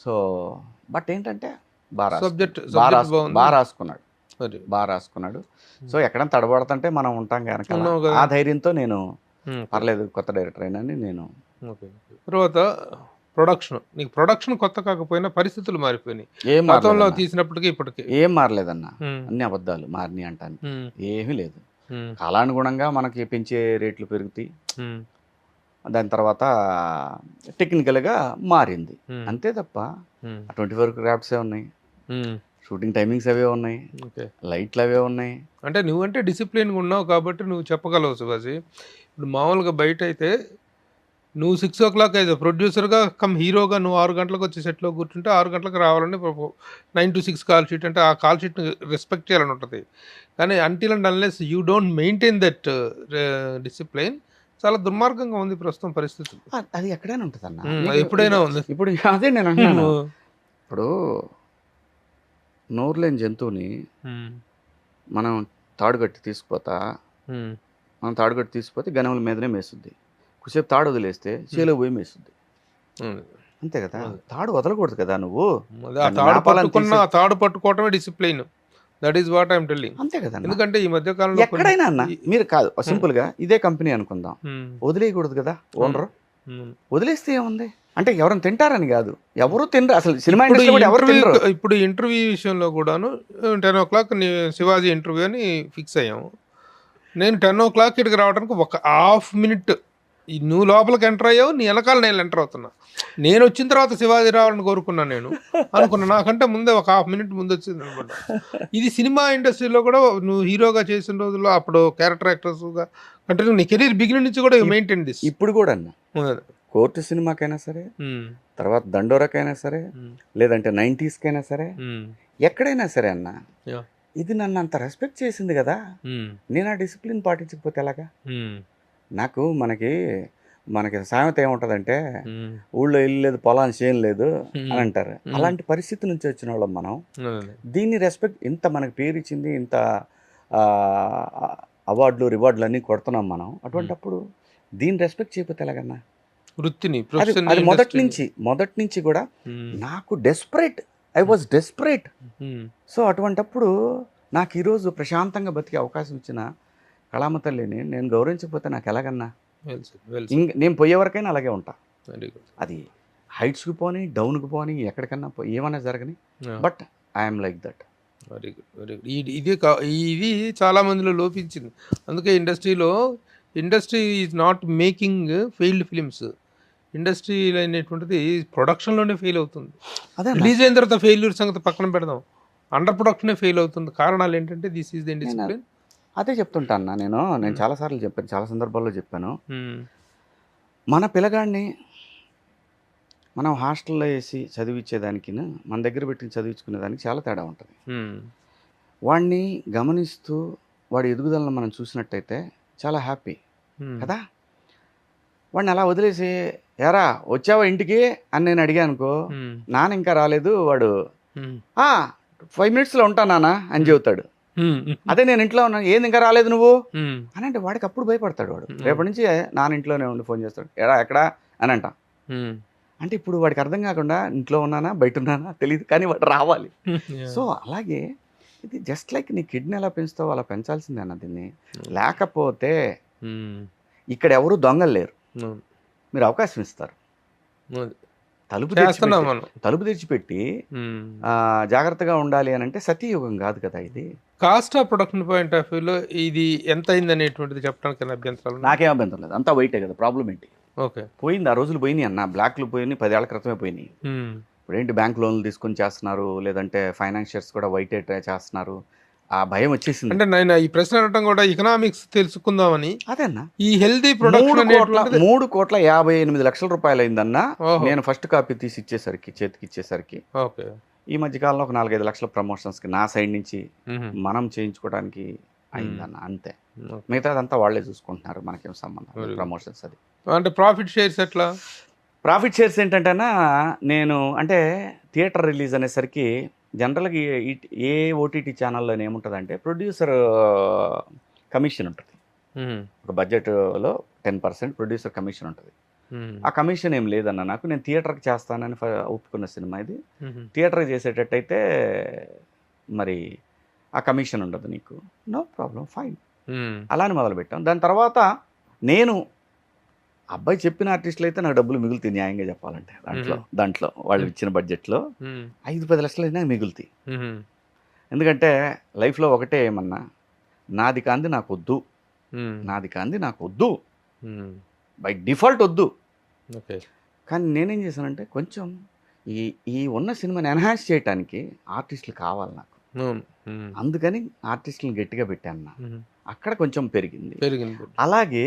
సో బట్ ఏంటంటే బాగా రాసుకున్నాడు. సో ఎక్కడైనా తడబడుతుంటే మనం ఉంటాం కనుక ఆ ధైర్యంతో నేను పర్లేదు కొత్త డైరెక్టర్ అయినా నేను. తర్వాత ప్రొడక్షన్ కొత్త కాకపోయినా పరిస్థితులు మారిపోయినాయి. గతంలో తీసినప్పటికీ ఇప్పటికీ ఏం మారలేదన్న, అన్ని అబద్ధాలు మారినాయి అంటాను, ఏమీ లేదు. కాలానుగుణంగా మనకి పెంచే రేట్లు పెరుగుతాయి, దాని తర్వాత టెక్నికల్గా మారింది అంతే తప్ప 24 క్రాఫ్ట్సే ఉన్నాయి, షూటింగ్ టైమింగ్స్ అవే ఉన్నాయి, లైట్లు అవే ఉన్నాయి. అంటే నువ్వంటే డిసిప్లిన్గా ఉన్నావు కాబట్టి నువ్వు చెప్పగలవు శివాజీ. ఇప్పుడు మామూలుగా బయట అయితే నువ్వు 6 o'clock అయితే ప్రొడ్యూసర్గా కమ్ హీరోగా నువ్వు 6 గంటలకు వచ్చి సెట్లో కూర్చుంటే 6 గంటలకు రావాలని 9 to 6 కాల్ షీట్, అంటే ఆ కాల్ షీట్ని రెస్పెక్ట్ చేయాలని ఉంటుంది. కానీ until and unless you don't maintain that discipline చాలా దుర్మార్గంగా ఉంది ప్రస్తుతం పరిస్థితి. అది ఎక్కడైనా ఉంటుంది అన్న, ఎప్పుడైనా ఉంది. ఇప్పుడు అదే నేను అంటున్నాను, ఇప్పుడు నోరు లేని జంతువుని మనం తాడుగట్టి తీసుకుపోతే గనముల మీదనే మేస్తుంది, కొద్దిసేపు తాడు వదిలేస్తే చేలో పోయి మేస్తుంది, అంతే కదా. తాడు వదలకూడదు కదా నువ్వు, తాడు పట్టుకోవటమే discipline. That is what I'm telling. అంతే కదా. ఎందుకంటే ఈ మధ్య కాలంలో ఎక్కడైనా అన్న మీరు కాదు, సింపుల్ గా ఇదే కంపెనీ అనుకుందాం, వదిలేయకూడదు కదా ఓనర్. వదిలేస్తే ఏముంది అంటే ఎవరైనా తింటారని కాదు, ఎవరు తినరు అసలు సినిమా ఇండస్ట్రీ ఎవరు తినరు. ఇప్పుడు ఇంటర్వ్యూ విషయంలో కూడాను 10 o'clock శివాజీ ఇంటర్వ్యూ అని ఫిక్స్ అయ్యాము. నేను 10 o'clock ఇక్కడికి రావడానికి ఒక ½ minute నువ్వు లోపలికి ఎంటర్ అయ్యావు, నీ వెనకాల నేను ఎంటర్ అవుతున్నా. నేను వచ్చిన తర్వాత శివాజీ రావాలని కోరుకున్నాను నేను అనుకున్నా. నాకంటే ముందే ఒక హాఫ్ మినిట్ ముందు వచ్చింది అనమాట. ఇది సినిమా ఇండస్ట్రీలో కూడా నువ్వు హీరోగా చేసిన రోజుల్లో అప్పుడు క్యారెక్టర్ యాక్టర్స్గా అంటే నీ కెరీర్ బిగినింగ్ నుంచి కూడా మెయింటైన్ దిస్. ఇప్పుడు కూడా అన్న కోర్టు సినిమాకైనా సరే, తర్వాత దండోరకైనా సరే, లేదంటే 90s సరే, ఎక్కడైనా సరే అన్న, ఇది నన్ను అంత రెస్పెక్ట్ చేసింది కదా, నేను ఆ డిసిప్లిన్ పాటించకపోతే ఎలాగా? నాకు మనకి సామెత ఏముంటుందంటే, ఊళ్ళో ఇల్లు లేదు పొలాన్ని చేయని లేదు అని అంటారు. అలాంటి పరిస్థితి నుంచి వచ్చిన వాళ్ళం మనం. దీన్ని రెస్పెక్ట్, ఇంత మనకి పేరు ఇచ్చింది, ఇంత అవార్డులు రివార్డులు అన్నీ కొడుతున్నాం మనం. అటువంటిప్పుడు దీన్ని రెస్పెక్ట్ చేయకపోతే ఎలాగన్నా? వృత్తిని అది మొదటి నుంచి కూడా నాకు ఐ వాజ్ డెస్పరేట్. సో అటువంటప్పుడు నాకు ఈరోజు ప్రశాంతంగా బతికే అవకాశం ఇచ్చిన కళామ తల్లిని నేను గౌరవించకపోతే నాకు ఎలాగన్నా? నేను పోయే వరకైనా అలాగే ఉంటా. అది హైట్స్కి పోని, డౌన్కి పోని, ఎక్కడికన్నా ఏమన్నా జరగని, but I'm like that. Very good. ఇది చాలా మందిలో లోపించింది. అందుకే industry is not making failed films. Industry అనేటువంటిది ప్రొడక్షన్లోనే ఫెయిల్ అవుతుంది. రిలీజ్ అయిన తర్వాత ఫెయిల్యూర్ సంగతి పక్కన పెడదాం, అండర్ ప్రొడక్షనే ఫెయిల్ అవుతుంది. కారణాలు ఏంటంటే దిస్ ఈజ్ ది డిసిప్లిన్. అదే చెప్తుంటాను నేను చాలాసార్లు చెప్పాను, చాలా సందర్భాల్లో చెప్పాను. మన పిల్లగాడిని మనం హాస్టల్లో వేసి చదివించేదానికి, మన దగ్గర పెట్టి చదివించుకునేదానికి చాలా తేడా ఉంటుంది. వాడిని గమనిస్తూ వాడి ఎదుగుదలను మనం చూసినట్టయితే చాలా హ్యాపీ కదా. వాడిని అలా వదిలేసి ఎరా వచ్చావా ఇంటికి అని నేను అడిగాను అనుకో, నాన్న ఇంకా రాలేదు, వాడు 5 minutesలో ఉంటా నాన్న అని చెబుతాడు. అదే నేను ఇంట్లో ఉన్నాను, ఏంది ఇంకా రాలేదు నువ్వు అని అంటే వాడికి అప్పుడు భయపడతాడు. వాడు రేపటి నుంచి నాన్న ఇంట్లోనే ఉండి ఫోన్ చేస్తాడు, ఎక్కడా అని అంట. అంటే ఇప్పుడు వాడికి అర్థం కాకుండా ఇంట్లో ఉన్నానా బయట ఉన్నానా తెలియదు, కానీ వాడు రావాలి. సో అలాగే ఇది జస్ట్ లైక్ నీ కిడ్నీ ఎలా పెంచుతావో అలా పెంచాల్సిందే అన్న దీన్ని. లేకపోతే ఇక్కడ ఎవరు దొంగలు లేరు, మీరు అవకాశం ఇస్తారు. తలుపు తెచ్చిపెట్టి జాగ్రత్తగా ఉండాలి అని అంటే సతీయుగం కాదు కదా ఇది. Cost of production point of వ్యూలో ఇది ఎంత అయింది అనేటువంటిది చెప్పడానికి అభ్యంతరాలు? నాకేం అభ్యంతరం లేదు, అంతా వైటే కదా. ప్రాబ్లం ఏంటి? ఓకే, పోయింది, ఆ రోజులు పోయినాయి అన్న. బ్లాక్లు పోయినాయి, 10 ఏళ్ల క్రితమే పోయినాయి. ఇప్పుడు ఏంటి, బ్యాంక్ లోన్లు తీసుకొని చేస్తున్నారు, లేదంటే ఫైనాన్షియర్స్ కూడా వైటే చేస్తున్నారు. ఆ భయం వచ్చేసింది. అంటే నేను ఈ ప్రశ్న అడగడం కూడా ఎకనామిక్స్ తెలుసుకుందామని. అదేనా, ఈ హెల్దీ ప్రొడక్షన్ 3,58,00,000 రూపాయలు అయిందన్నా. నేను ఫస్ట్ కాపీ తీసి ఇచ్చేసరికి, చేతికి ఇచ్చేసరికి, ఓకే, ఈ మధ్యకాలంలో ఒక 4-5 లక్షల ప్రమోషన్స్ కి నా సైడ్ నుంచి మనం చేయించుకోవడానికి అయిందన్న, అంతే. మిగతాదంతా వాళ్ళే చూసుకుంటున్నారు, మనకేం సంబంధం ప్రమోషన్స్. అది అంటే ప్రాఫిట్ షేర్స్ ఎట్లా? ప్రాఫిట్ షేర్స్ ఏంటంటే నేను అంటే థియేటర్ రిలీజ్ అనేసరికి జనరల్గా ఏ ఓటీటీ ఛానల్లో ఏముంటుందంటే ప్రొడ్యూసర్ కమిషన్ ఉంటుంది. ఒక బడ్జెట్లో 10% ప్రొడ్యూసర్ కమిషన్ ఉంటుంది. ఆ కమిషన్ ఏం లేదన్న నాకు. నేను థియేటర్కి చేస్తానని ఒప్పుకున్న సినిమా ఇది. థియేటర్కి చేసేటట్టయితే మరి ఆ కమిషన్ ఉండదు నీకు, నో ప్రాబ్లం, ఫైన్. అలానే మొదలుపెట్టాం. దాని తర్వాత నేను అబ్బాయి చెప్పిన ఆర్టిస్టులు అయితే నాకు డబ్బులు మిగులుతాయి, న్యాయంగా చెప్పాలంటే. దాంట్లో వాళ్ళు ఇచ్చిన బడ్జెట్లో 5-10 లక్షలు అయినా మిగులుతాయి. ఎందుకంటే లైఫ్లో ఒకటే ఏమన్నా, నాది కాంది నాకు వద్దు, బై డిఫాల్ట్ వద్దు. కానీ నేనేం చేశానంటే కొంచెం ఈ ఉన్న సినిమాని ఎన్హాన్స్ చేయడానికి ఆర్టిస్టులు కావాలి నాకు. అందుకని ఆర్టిస్టులను గట్టిగా పెట్టాను. అక్కడ కొంచెం పెరిగింది. అలాగే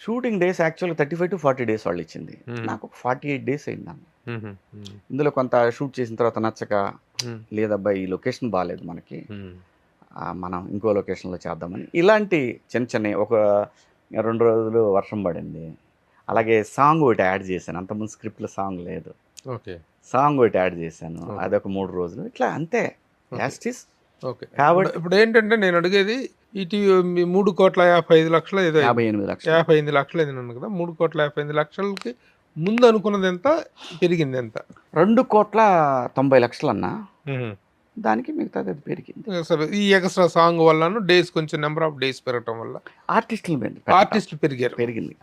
షూటింగ్ డేస్ యాక్చువల్గా 35 to 40 days వాళ్ళు ఇచ్చింది, నాకు ఒక 48 days అయిందన్న. ఇందులో కొంత షూట్ చేసిన తర్వాత నచ్చక, లేదబ్బా ఈ లొకేషన్ బాగాలేదు మనకి, మనం ఇంకో లొకేషన్లో చేద్దామని, ఇలాంటి చిన్న ఒక 2 రోజులు వర్షం పడింది. అలాగే సాంగ్ ఒకటి యాడ్ చేశాను, అంతకుముందు స్క్రిప్ట్లో సాంగ్ లేదు, సాంగ్ ఒకటి యాడ్ చేశాను, అదొక 3 రోజులు, ఇట్లా అంతే. ఓకే, కాబట్టి ఇప్పుడు ఏంటంటే నేను అడిగేది, ఇటు 3,55,00,000 ఏదో 58 లక్షలు అయింది కదా. 3,55,00,000కి ముందు అనుకున్నది ఎంత, పెరిగింది ఎంత? 2,90,00,000 అన్న. దానికి మిగతాది అది పెరిగింది. సరే, ఈ ఎక్స్ట్రా సాంగ్ వల్ల డేస్ కొంచెం నెంబర్ ఆఫ్ డేస్ పెరగటం వల్ల ఆర్టిస్టులు పెరిగింది.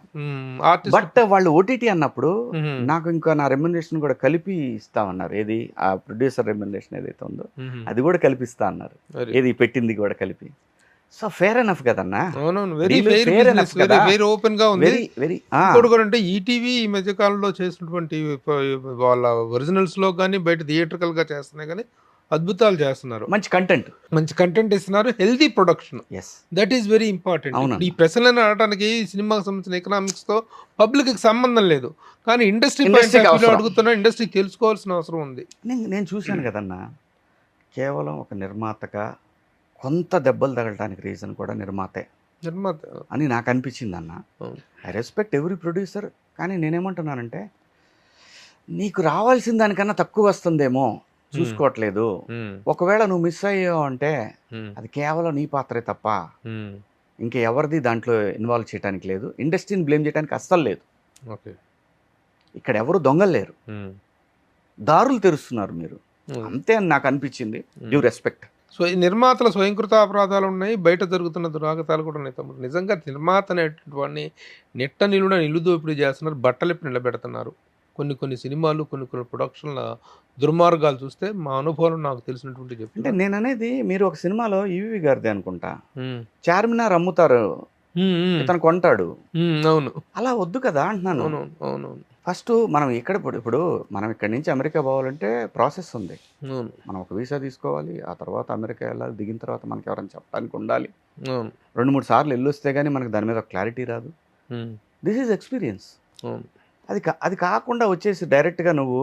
బట్ వాళ్ళు ఓటీటీ అన్నప్పుడు నాకు ఇంకా నా రెమ్యునరేషన్ కూడా కలిపి ఇస్తామన్నారు. ఏది ఆ ప్రొడ్యూసర్ రెమ్యునరేషన్ ఏదైతే ఉందో అది కూడా కలిపిస్తా అన్నారు, ఏది పెట్టింది కూడా కలిపి. సో ఫేర్ ఎనఫ్ కదన్నా. అవునవును, very Deal fair fair business, enough very కదా. వెరీ ఓపెన్ గా ఉంది. వెరీ వెరీ ఇంకోటి కూడా అంటే ఈటీవీ ఈ మధ్య కాలంలో చేసినటువంటి వాళ్ళ ఒరిజినల్స్ లో కానీ బయట థియేట్రికల్ గా చేస్తున్నాయి కానీ అద్భుతాలు చేస్తున్నారు. మంచి కంటెంట్. మంచి కంటెంట్ ఇస్తున్నారు, healthy production. Yes. That is very important. అవునండి. ఈ ప్రశ్నలను ఆడటానికి సినిమాకి సంబంధించిన ఎకనామిక్స్ తో పబ్లిక్ కి సంబంధం లేదు, కానీ ఇండస్ట్రీ Industry కి అవసరం. అడుగుతున్నా, ఇండస్ట్రీకి తెలుసుకోవాల్సిన అవసరం ఉంది. నేను చూశాను కదన్నా, కేవలం ఒక నిర్మాతగా కొంత దెబ్బలు తగలటానికి రీజన్ కూడా నిర్మాతే నిర్మాత అని నాకు అనిపించింది అన్న. ఐ రెస్పెక్ట్ ఎవ్రీ ప్రొడ్యూసర్, కానీ నేనేమంటున్నానంటే నీకు రావాల్సిన దానికన్నా తక్కువ వస్తుందేమో చూసుకోవట్లేదు. ఒకవేళ నువ్వు మిస్ అయ్యావు అంటే అది కేవలం నీ పాత్రే తప్ప ఇంకా ఎవరిది దాంట్లో ఇన్వాల్వ్ చేయడానికి లేదు. ఇండస్ట్రీని బ్లేమ్ చేయడానికి అస్సలు లేదు. ఓకే, ఇక్కడ ఎవరు దొంగలు లేరు, దారులు తెరుస్తున్నారు మీరు, అంతే అని నాకు అనిపించింది. Due respect. సో ఈ నిర్మాతల స్వయంకృత అపరాధాలు ఉన్నాయి, బయట జరుగుతున్న దురాగతాలు కూడా ఉన్నాయి తమ్ముడు. నిజంగా నిర్మాత అనేటువంటి వాడిని నెట్ట నిలుడ నిలుదోపిడి చేస్తున్నారు, బట్టలు ఇప్పుడు నిలబెడుతున్నారు. కొన్ని సినిమాలు, కొన్ని ప్రొడక్షన్ల దుర్మార్గాలు చూస్తే మా అనుభవం నాకు తెలిసినటువంటి అంటే చెప్తే నేను అనేది, మీరు ఒక సినిమాలో ఈవి గారిది అనుకుంటా, చార్మినార్ అమ్ముతారు, ఇతను కొంటాడు. అవును, అలా వద్దు కదా అంటున్నాను. అవునవును, అవునవును, ఫస్ట్ మనం ఇప్పుడు మనం ఇక్కడి నుంచి అమెరికా పోవాలంటే ప్రాసెస్ ఉంది. అవును, మనం ఒక వీసా తీసుకోవాలి, ఆ తర్వాత అమెరికా వెళ్ళాలి, దిగిన తర్వాత మనకి ఎవరైనా చెప్పడానికి ఉండాలి. అవును, 2-3 సార్లు వెళ్ళొస్తే కానీ మనకి దాని మీద ఒక క్లారిటీ రాదు. This is experience. అవును, అది కాకుండా వచ్చేసి డైరెక్ట్గా నువ్వు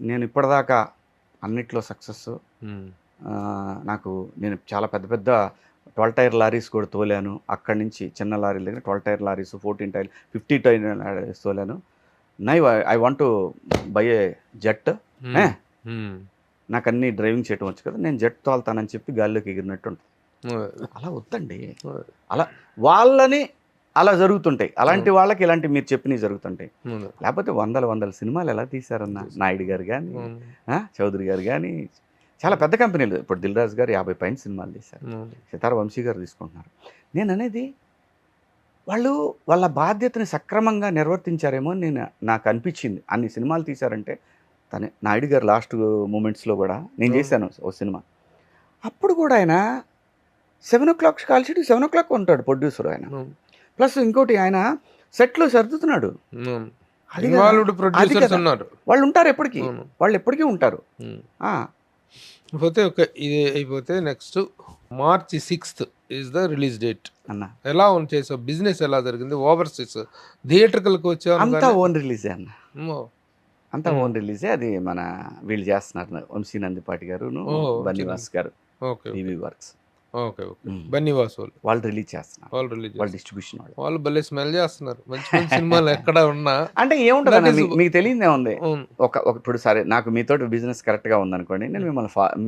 నేను ఇప్పటిదాకా అన్నిట్లో సక్సెస్, నేను చాలా పెద్ద పెద్ద 12 టైర్ లారీస్ కూడా తోలాను. అక్కడి నుంచి చిన్న లారీల దగ్గర 12 tyre lorries, 14 tyre, 50 tyre lorries తోలాను. I want to buy a jet. నాకు అన్ని డ్రైవింగ్ చేయటం వచ్చు కదా, నేను జెట్ తోలుతానని చెప్పి గాల్లోకి ఎగిరినట్టు ఉంటుంది. అలా వద్దండి. అలా వాళ్ళని అలా జరుగుతుంటాయి. అలాంటి వాళ్ళకి ఇలాంటి మీరు చెప్పినవి జరుగుతుంటాయి. లేకపోతే వందల సినిమాలు ఎలా తీశారన్న, నాయుడు గారు కానీ, చౌదరి గారు కానీ, చాలా పెద్ద కంపెనీలు. ఇప్పుడు దిల్ రాజు గారు 50 పైన సినిమాలు తీశారు, సితార వంశీ గారు తీసుకుంటున్నారు. నేను అనేది వాళ్ళు వాళ్ళ బాధ్యతని సక్రమంగా నిర్వర్తించారేమో అని నాకు అనిపించింది. అన్ని సినిమాలు తీశారంటే నాయుడు గారు లాస్ట్ మూమెంట్స్లో కూడా నేను చేశాను ఓ సినిమా. అప్పుడు కూడా ఆయన 7 o'clock కాల్ షీట్ 7 o'clock ఉంటాడు ప్రొడ్యూసర్ ఆయన. ప్లస్ ఇంకోటి ఆయన సెట్లో సర్దుతున్నాడు. వాళ్ళు ఉంటారు ఎప్పటికీ, వాళ్ళు ఎప్పటికీ ఉంటారు. అయిపోతే ఇది అయిపోతే next March 6th is the release date అన్న. ఎలా చేసావు, బిజినెస్ ఎలా జరిగింది? ఓవర్సీస్ థియేటర్కి వచ్చావు? అంతా ఓన్ రిలీజే అన్న, అంతా ఓన్ రిలీజే. అది మన వీళ్ళు చేస్తున్నారు, వంశీ నందిపాటి గారు, బన్నీవాస్ గారు, టీవీ వర్క్స్. ఓకే, బన్నీవాస్ వాళ్ళు రిలీజ్ చేస్తున్నారు, వాళ్ళు డిస్ట్రిబ్యూషన్ వాళ్ళు భలే స్మెల్ చేస్తున్నారు. మంచి మంచి సినిమాలు ఎక్కడ ఉన్నా అంటే ఏముంటుంది మీకు తెలియదే ఉంది. ఇప్పుడు సరే నాకు మీతో బిజినెస్ కరెక్ట్ గా ఉందనుకోండి, నేను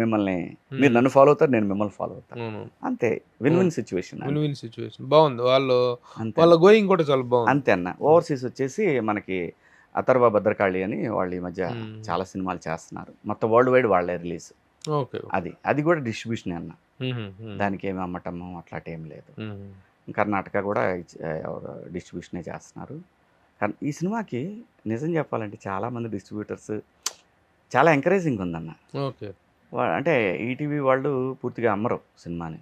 మిమ్మల్ని మీరు నన్ను ఫాలో అవుతారు, నేను మిమ్మల్ని ఫాలో అవుతాను. అంతే, విన్ విన్ సిచ్యువేషన్. బాగుంది. వాళ్ళ గోయింగ్ కూడా చాలా బాగుంది. అంతే అన్న. ఓవర్సీస్ వచ్చేసి మనకి అథర్వ భద్రకాళి అని వాళ్ళు ఈ మధ్య చాలా సినిమాలు చేస్తున్నారు. మొత్తం వరల్డ్ వైడ్ వాళ్ళే రిలీజ్. అది కూడా డిస్ట్రిబ్యూషన్ అన్న, దానికి ఏమి అమ్మటము అట్లాంటి ఏం లేదు. కర్ణాటక కూడా డిస్ట్రిబ్యూషనే చేస్తున్నారు. ఈ సినిమాకి నిజం చెప్పాలంటే చాలామంది డిస్ట్రిబ్యూటర్స్ చాలా ఎంకరేజింగ్ ఉందన్న. అంటే ఈటీవీ వాళ్ళు పూర్తిగా అమ్మరు సినిమాని.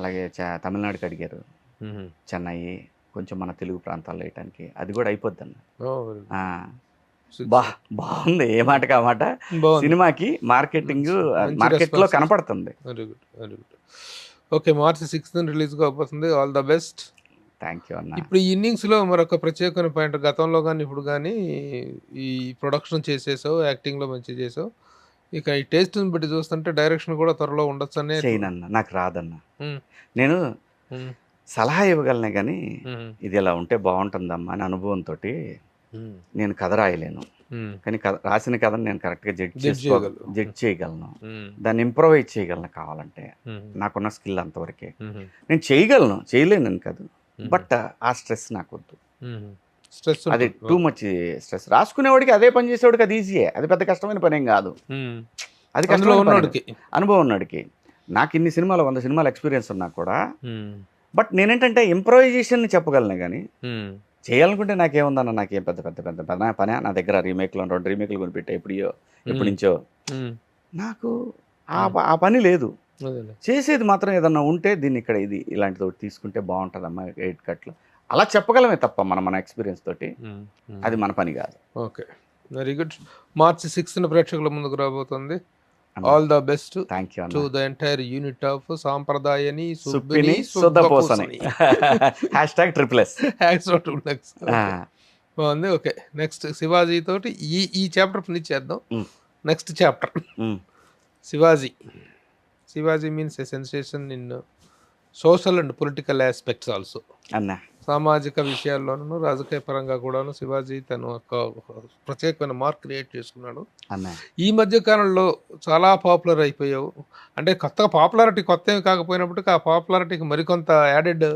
అలాగే తమిళనాడుకి అడిగారు, చెన్నై, కొంచెం మన తెలుగు ప్రాంతాల్లో వేయటానికి, అది కూడా అయిపోద్ది అన్న. బాగుంది, ఏ మాటకి ఆ మాట. సినిమాకి మార్కెట్లో కనపడుతుంది. ఓకే, March 6th రిలీజ్ కాబోతుంది. All the best. Thank you అన్న. ఇప్పుడు ఈ ఇన్నింగ్స్లో మరొక ప్రత్యేకమైన పాయింట్, గతంలో కానీ ఇప్పుడు కానీ ఈ ప్రొడక్షన్ చేసేసావు, యాక్టింగ్లో మంచి చేసావు, ఇక ఈ టేస్ట్ని బట్టి చూస్తుంటే డైరెక్షన్ కూడా త్వరలో ఉండొచ్చు అనే. చేయనన్న, నాకు రాదన్న. నేను సలహా ఇవ్వగలనే కానీ ఇది ఇలా ఉంటే బాగుంటుందమ్మా అని అనుభవంతో నేను కథ రాయలేను. కానీ రాసిన కథను నేను కరెక్ట్గా జడ్జ్ చేయగలను, దాన్ని ఇంప్రూవైజ్ చేయగలను కావాలంటే. నాకున్న స్కిల్ అంతవరకే. నేను చేయగలను, చేయలేను కాదు, బట్ ఆ స్ట్రెస్ నాకు వద్దు. అది టూ మచ్ స్ట్రెస్. రాసుకునేవాడికి, అదే పని చేసేవాడికి అది ఈజీయే, అది పెద్ద కష్టమైన పని ఏం కాదు. అది కష్టమైన అనుభవం ఉన్నాడికి. నాకు ఇన్ని సినిమాలు 100 సినిమాల ఎక్స్పీరియన్స్ ఉన్నా కూడా, బట్ నేనేంటంటే ఇంప్రూవైజేషన్ చెప్పగలను కానీ చేయాలనుకుంటే నాకేముందన్న, నాకేం పెద్ద పెద్ద పెద్ద పని నా దగ్గర. రీమేక్లో 2 రీమేక్లు కొనిపెట్టా ఎప్పటి నుంచో. నాకు ఆ పని లేదు. అదేలే. చేసేది మాత్రం ఏదన్నా ఉంటే దీన్ని ఇక్కడ ఇది ఇలాంటిది ఒకటి తీసుకుంటే బాగుంటుందమ్మా ఎయిట్ కట్లు అలా చెప్పగలమే తప్ప మన ఎక్స్పీరియన్స్ తోటి అది మన పని కాదు. Okay, very good. మార్చి 6న ప్రేక్షకుల ముందుకు రాబోతుంది. All the best thank you to the entire unit of సాంప్రదాయని సుబ్బిని Suddhapoosani #SSS. బాగుంది. ఓకే, నెక్స్ట్ శివాజీ తోటి ఈ చాప్టర్ ఫినిష్ చేద్దాం. Next chapter Shivaji means a sensation in social and political aspects also. అన్నా సామాజిక విషయాల్లోనూ రాజకీయ పరంగా కూడాను శివాజీ తను ఒక ప్రత్యేకమైన మార్క్ క్రియేట్ చేసుకున్నాడు. అన్నా ఈ మధ్య కాలంలో చాలా పాపులర్ అయిపోయావు. అంటే పాపులారిటీ కొత్త ఏమి కాకపోయినప్పటికీ ఆ పాపులారిటీకి మరికొంత యాడెడ్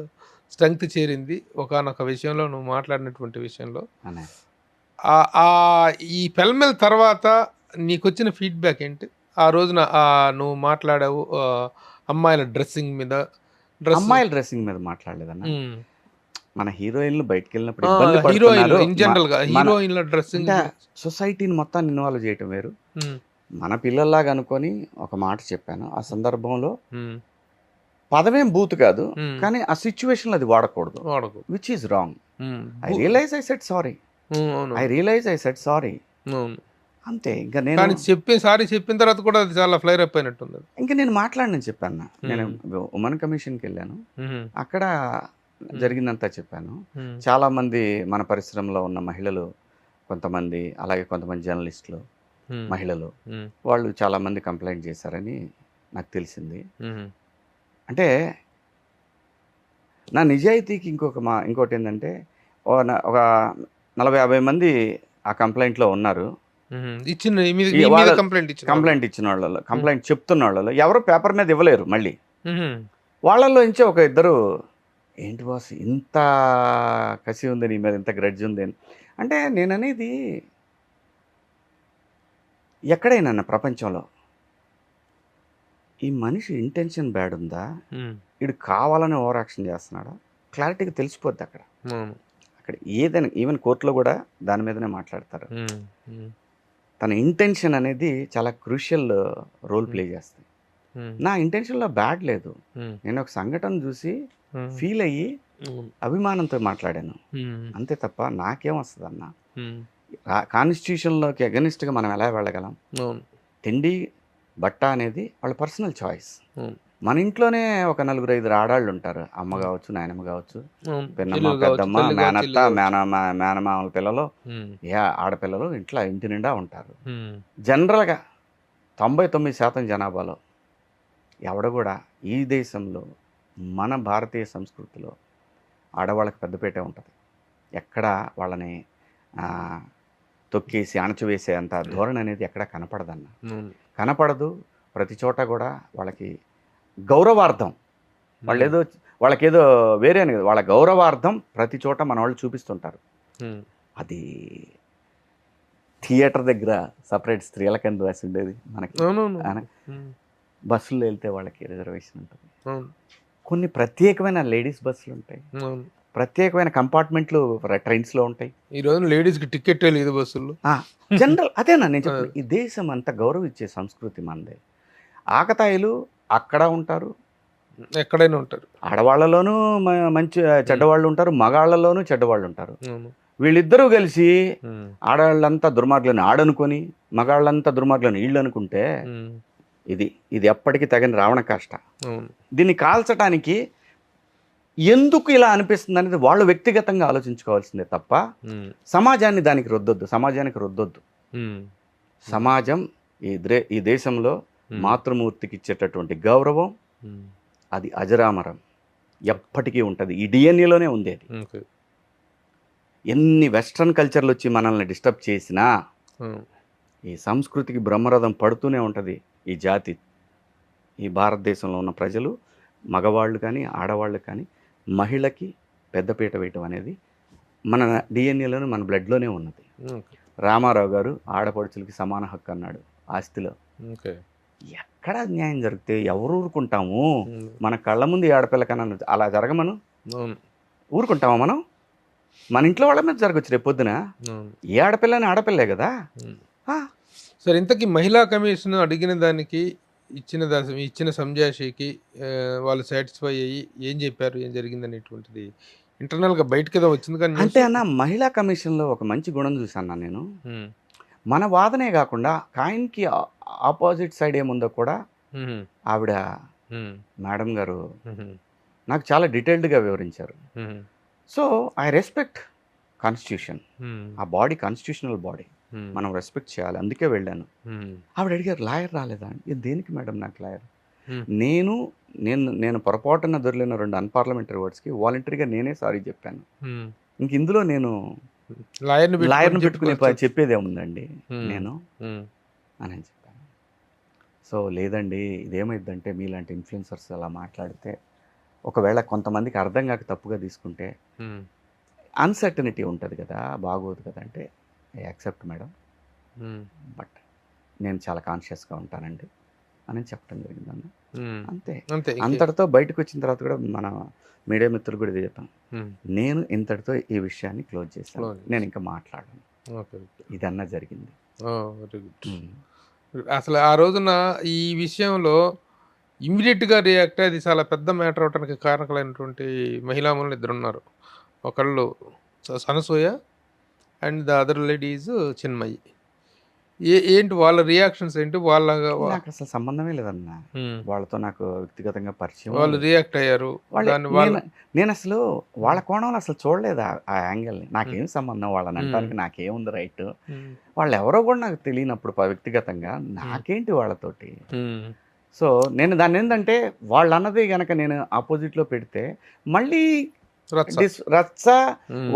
స్ట్రెంగ్త్ చేరింది ఒకానొక విషయంలో, నువ్వు మాట్లాడినటువంటి విషయంలో. అన్నా ఈ పెల్మెల్ తర్వాత నీకు వచ్చిన ఫీడ్బ్యాక్ ఏంటి? ఆ రోజున నువ్వు మాట్లాడావు అమ్మాయిల డ్రెస్సింగ్ మీద. అమ్మాయిల డ్రెస్సింగ్ మీద మాట్లాడలేదన్న. మన హీరోయిన్లు బయటకు వెళ్ళినప్పుడు హీరోయిన్ల డ్రెస్సింగ్ సొసైటీని మొత్తాన్ని ఇన్వాల్వ్ చేయటం వేరు. మన పిల్లల్లాగా అనుకొని ఒక మాట చెప్పాను. ఆ సందర్భంలో పదమేం బూత్ కాదు, కానీ ఆ సిచ్యువేషన్ అది వాడకూడదు, which is wrong. I realise I said sorry అంతే. ఇంకా నేను చెప్పిన తర్వాత కూడా అది చాలా ఫ్లైర్ అప్ అయినట్టుంది. ఇంకా నేను మాట్లాడనని చెప్పాను. నేను ఉమెన్ కమిషన్కి వెళ్ళాను, అక్కడ జరిగిందంతా చెప్పాను. చాలా మంది మన పరిశ్రమలో ఉన్న మహిళలు కొంతమంది, అలాగే కొంతమంది జర్నలిస్టులు మహిళలు వాళ్ళు చాలా మంది కంప్లైంట్ చేశారని నాకు తెలిసింది. అంటే నా నిజాయితీకి ఇంకోటి ఏంటంటే ఒక 40-50 మంది ఆ కంప్లైంట్లో ఉన్నారు. కంప్లైంట్ ఇచ్చిన వాళ్ళలో, కంప్లైంట్ చెప్తున్న వాళ్ళలో ఎవరు పేపర్ మీద ఇవ్వలేరు. మళ్ళీ వాళ్ళల్లో నుంచే ఒక ఇద్దరు, ఏంటి బాస్ ఇంత కసి ఉంది నీ మీద, ఇంత గ్రడ్జ్ ఉంది అంటే, నేననేది ఎక్కడైనా ప్రపంచంలో ఈ మనిషి ఇంటెన్షన్ బ్యాడ్ ఉందా, వీడు కావాలని ఓవర్ యాక్షన్ చేస్తున్నాడా, క్లారిటీగా తెలిసిపోద్ది అక్కడ. ఏదైనా ఈవెన్ కోర్టులో కూడా దాని మీదనే మాట్లాడతారు. తన ఇంటెన్షన్ అనేది చాలా క్రూషియల్ రోల్ ప్లే చేస్తుంది. నా ఇంటెన్షన్లో బ్యాడ్ లేదు. నేను ఒక సంఘటన చూసి ఫీల్ అయ్యి అభిమానంతో మాట్లాడాను అంతే తప్ప నాకేం వస్తుంది అన్న. కాన్స్టిట్యూషన్లోకి అగెనిస్ట్గా మనం ఎలా వెళ్ళగలం? తిండి బట్ట అనేది వాళ్ళ పర్సనల్ చాయిస్. మన ఇంట్లోనే ఒక 4-5 ఆడాళ్ళు ఉంటారు, అమ్మ కావచ్చు, నాయనమ్మ కావచ్చు, పెన్నమ్మ, పెద్దమ్మ, మేనత్త, మేనమామల పిల్లలు, ఆడపిల్లలు ఇంటి నిండా ఉంటారు. జనరల్గా 99% జనాభాలో ఎవడ కూడా ఈ దేశంలో మన భారతీయ సంస్కృతిలో ఆడవాళ్ళకి పెద్దపేటే ఉంటుంది. ఎక్కడ వాళ్ళని తొక్కేసి అణచివేసే అంత ధోరణి అనేది ఎక్కడ కనపడదన్న, కనపడదు. ప్రతి చోట కూడా వాళ్ళకి గౌరవార్థం, వాళ్ళకేదో వేరే అని కదా, వాళ్ళ గౌరవార్థం ప్రతి చోట మన వాళ్ళు చూపిస్తుంటారు. అది థియేటర్ దగ్గర సపరేట్ స్త్రీలకని రాసి ఉండేది మనకి, బస్సుల్లో వెళ్తే వాళ్ళకి రిజర్వేషన్ ఉంటుంది. కొన్ని ప్రత్యేకమైన లేడీస్ బస్సులు ఉంటాయి, ప్రత్యేకమైన కంపార్ట్మెంట్లు ట్రైన్స్లో ఉంటాయి. ఈరోజు లేడీస్కి టికెట్ లేదు బస్సుల్లో. జనరల్ అదేనా నేను చెప్పాను. ఈ దేశం అంతా గౌరవం ఇచ్చే సంస్కృతి మనదే. ఆకతాయిలు అక్కడ ఉంటారు, ఎక్కడైనా ఉంటారు. ఆడవాళ్లలోనూ మంచి చెడ్డవాళ్ళు ఉంటారు, మగాళ్లలోనూ చెడ్డవాళ్ళు ఉంటారు. వీళ్ళిద్దరూ కలిసి ఆడవాళ్ళంతా దుర్మార్గులను ఆడనుకొని మగాళ్ళంతా దుర్మార్గులను వీళ్ళు అనుకుంటే ఇది ఎప్పటికీ తగిన రావణ కాష్ట. దీన్ని కాల్చడానికి ఎందుకు ఇలా అనిపిస్తుంది అనేది వాళ్ళు వ్యక్తిగతంగా ఆలోచించుకోవాల్సిందే తప్ప సమాజాన్ని దానికి రుద్దొద్దు. సమాజం ఈ దేశంలో మాతృమూర్తికి ఇచ్చేటటువంటి గౌరవం అది అజరామరం, ఎప్పటికీ ఉంటుంది. ఈ డిఎన్ఏలోనే ఉంది అది. ఎన్ని వెస్ట్రన్ కల్చర్లు వచ్చి మనల్ని డిస్టర్బ్ చేసినా ఈ సంస్కృతికి బ్రహ్మరథం పడుతూనే ఉంటుంది ఈ జాతి. ఈ భారతదేశంలో ఉన్న ప్రజలు, మగవాళ్ళు కానీ ఆడవాళ్ళు కానీ, మహిళకి పెద్దపీట వేయటం అనేది మన డిఎన్ఏలోనే, మన బ్లడ్లోనే ఉన్నది. రామారావు గారు ఆడపడుచులకి సమాన హక్కు అన్నాడు ఆస్తిలో. ఎక్కడ న్యాయం జరిగితే ఎవరు ఊరుకుంటాము? మన కళ్ళ ముందు ఆడపిల్ల కన్నా అలా జరగమను ఊరుకుంటామా మనం? మన ఇంట్లో వాళ్ళ మీద జరగచ్చు రేపు పొద్దున. ఏ ఆడపిల్లని ఆడపిల్లే కదా. సరే, ఇంతకీ మహిళా కమిషన్ అడిగిన దానికి ఇచ్చిన సంజాషికి వాళ్ళు సాటిస్ఫై అయ్యి ఏం చెప్పారు, ఏం జరిగింది అనేటువంటిది ఇంటర్నల్గా బయటకి ఏదో వచ్చింది కానీ అంటే అన్న మహిళా కమిషన్లో ఒక మంచి గుణం చూసాను నేను. మన వాదనే కాకుండా కాయిన్కి ఆపోజిట్ సైడ్ ఏముందో కూడా ఆవిడ మేడం గారు నాకు చాలా డీటెయిల్డ్గా వివరించారు. So I respect constitution. ఆ బాడీ కాన్స్టిట్యూషనల్ బాడీ, మనం రెస్పెక్ట్ చేయాలి. అందుకే వెళ్ళాను. ఆవిడ అడిగారు లాయర్ రాలేదా అని. "ఇది దేనికి మేడం నాకు లాయర్? నేను నేను నేను పొరపాటున దొరికిన 2 అన్పార్లమెంటరీ వర్డ్స్కి వాలంటరీగా నేనే సారీ చెప్పాను. ఇంక ఇందులో నేను లాయర్ని పెట్టుకునే చెప్పేదేముందండి నేను అని చెప్పాను. సో లేదండి, ఇదేమైందంటే మీలాంటి ఇన్ఫ్లుయెన్సర్స్ అలా మాట్లాడితే ఒకవేళ కొంతమందికి అర్థం కాక తప్పుగా తీసుకుంటే అన్సర్టనిటీ ఉంటుంది కదా, బాగోదు కదా అంటే ఐ యాక్సెప్ట్ మేడం, బట్ నేను చాలా కాన్షియస్గా ఉంటానండి అని చెప్పడం జరిగిందన్న. అంతే. అంతటితో బయటకు వచ్చిన తర్వాత కూడా మన మీడియా మిత్రులు కూడా ఇదే చెప్పాను, నేను ఇంతటితో ఈ విషయాన్ని క్లోజ్ చేశాను, నేను ఇంకా మాట్లాడను, ఇదన్నా జరిగింది. అసలు ఆ రోజున ఈ విషయంలో ఇమ్మీడియట్గా రియాక్ట్ అది చాలా పెద్ద మ్యాటర్ అవడానికి కారణకులైనటువంటి మహిళామణులు 2 ఉన్నారు. ఒకళ్ళు Anasuya and the other ladies Chinmayi. ఏంటి వాళ్ళ రియాక్షన్స్ ఏంటి? నాకు అసలు సంబంధమే లేదన్న వాళ్ళతో, నాకు వ్యక్తిగతంగా పరిచయం. వాళ్ళు రియాక్ట్ అయ్యారు. నేను అసలు వాళ్ళ కోణంలో అసలు చూడలేదు ఆ యాంగిల్ని. నాకేం సంబంధం వాళ్ళని అంటానికి, నాకేముంది రైట్? వాళ్ళు ఎవరో కూడా నాకు తెలియనప్పుడు వ్యక్తిగతంగా నాకేంటి వాళ్ళతోటి. సో నేను దాన్ని ఏంటంటే వాళ్ళు అన్నది కనుక నేను ఆపోజిట్లో పెడితే మళ్ళీ రచ్చ,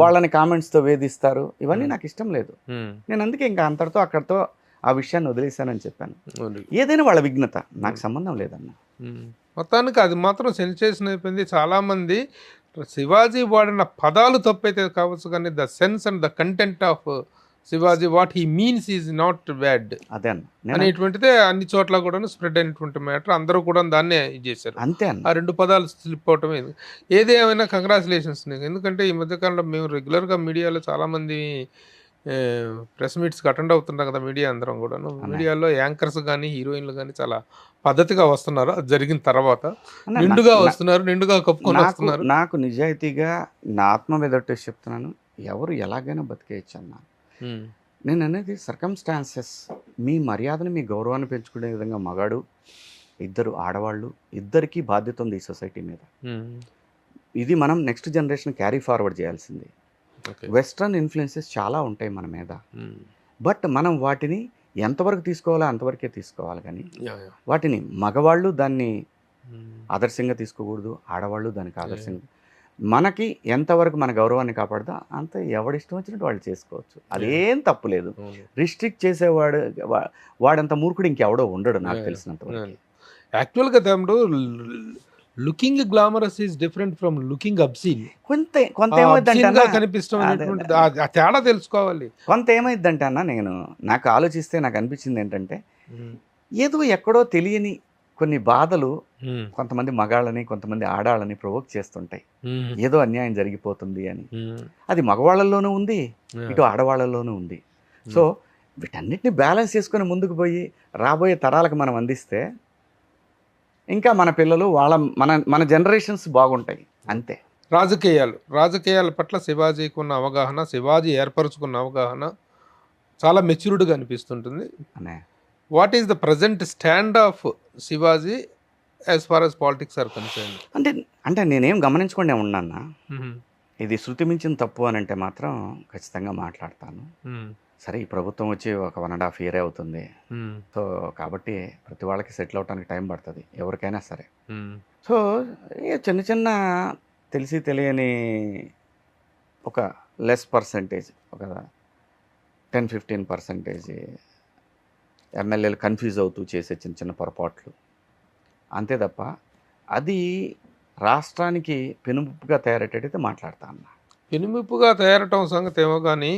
వాళ్ళని కామెంట్స్తో వేధిస్తారు, ఇవన్నీ నాకు ఇష్టం లేదు. నేను అందుకే ఇంకా అంతటితో అక్కడితో ఆ విషయాన్ని వదిలేశానని చెప్పాను. ఏదైనా వాళ్ళ విఘ్నత, నాకు సంబంధం లేదన్న. మొత్తానికి అది మాత్రం సెన్సేషన్ అయిపోయింది. చాలామంది శివాజీ వాడిన పదాలు తప్పైతే కావచ్చు కానీ the sense and the content of Shivaji what he means is not bad అదే అనేటువంటిదే అన్ని చోట్ల కూడా స్ప్రెడ్ అయినటువంటి మ్యాటర్. అందరూ కూడా దాన్నే ఇది చేశారు. అంతే. ఆ 2 పదాలు స్లిప్ అవటమే. ఏదేమైనా కంగ్రాచులేషన్స్. ఎందుకంటే ఈ మధ్యకాలంలో మేము రెగ్యులర్గా మీడియాలో చాలామంది ప్రెస్ మీట్స్కి అటెండ్ అవుతున్నాం కదా, మీడియా అందరం కూడాను. మీడియాలో యాంకర్స్ కానీ హీరోయిన్లు కానీ చాలా పద్ధతిగా వస్తున్నారు. అది జరిగిన తర్వాత నిండుగా వస్తున్నారు, నిండుగా కప్పుకొని వస్తున్నారు. నాకు నిజాయితీగా నా ఆత్మ మీద చెప్తున్నాను, ఎవరు ఎలాగైనా బతికేయచ్చు అన్న. నేను అనేది సర్కమ్స్టాన్సెస్, మీ మర్యాదను, మీ గౌరవాన్ని పెంచుకునే విధంగా మగాడు, 2 ఆడవాళ్ళు, ఇద్దరికీ బాధ్యత ఉంది ఈ సొసైటీ మీద. ఇది మనం నెక్స్ట్ జనరేషన్ క్యారీ ఫార్వర్డ్ చేయాల్సింది. వెస్ట్రన్ ఇన్ఫ్లుయెన్సెస్ చాలా ఉంటాయి మన మీద, బట్ మనం వాటిని ఎంతవరకు తీసుకోవాలో అంతవరకే తీసుకోవాలి. కానీ వాటిని మగవాళ్ళు దాన్ని ఆదర్శంగా తీసుకోకూడదు, ఆడవాళ్ళు దానికి ఆదర్శంగా. మనకి ఎంతవరకు మన గౌరవాన్ని కాపాడుతా అంత ఎవడిష్టం వచ్చినట్టు వాళ్ళు చేసుకోవచ్చు, అదేం తప్పు లేదు. రిస్ట్రిక్ట్ చేసేవాడు వాడంత మూర్ఖుడు ఇంకెవడో ఉండడు నాకు తెలిసినంత వరకు. యాక్చువల్గా తమ్ముడు looking glamorous is different from looking obscene. కొంత ఏమైందంటే కనిపిస్తాం అనేటువంటిది ఆ తేడా తెలుసుకోవాలి. కొంత ఏమైందంటే అన్న, నాకు ఆలోచిస్తే నాకు అనిపించింది ఏంటంటే, ఏదో ఎక్కడో తెలియని కొన్ని బాధలు కొంతమంది మగాళ్ళని, కొంతమంది ఆడాళ్ళని ప్రొవోక్ చేస్తుంటాయి. ఏదో అన్యాయం జరిగిపోతుంది అని. అది మగవాళ్ళల్లోనూ ఉంది, ఇటు ఆడవాళ్ళలోనూ ఉంది. సో వీటన్నిటిని బ్యాలెన్స్ చేసుకొని ముందుకు పోయి రాబోయే తరాలకు మనం అందిస్తే ఇంకా మన పిల్లలు మన జనరేషన్స్ బాగుంటాయి. అంతే. రాజకీయాల పట్ల శివాజీకి ఉన్న అవగాహన, శివాజీ ఏర్పరచుకున్న అవగాహన చాలా మెచ్యూర్డ్గా అనిపిస్తుంటుంది. What is the present stand of Shivaji as far as politics are concerned? అంటే నేనేం గమనించుకునే ఉన్నాను, ఇది శృతి మించిన తప్పు అని అంటే మాత్రం ఖచ్చితంగా మాట్లాడతాను. సరే, ఈ ప్రభుత్వం వచ్చి ఒక 1.5 year అవుతుంది. సో కాబట్టి ప్రతి వాళ్ళకి సెటిల్ అవడానికి టైం పడుతుంది, ఎవరికైనా సరే. సో చిన్న చిన్న తెలిసి తెలియని ఒక లెస్ పర్సంటేజ్, ఒక 10-15% ఎమ్మెల్యేలు కన్ఫ్యూజ్ అవుతూ చేసే చిన్న చిన్న పొరపాట్లు, అంతే తప్ప అది రాష్ట్రానికి పెనుముప్పుగా తయారయ్యేటట్టయితే మాట్లాడతా అన్న. పెనుముప్పుగా తయారటం సంగతి ఏమో కానీ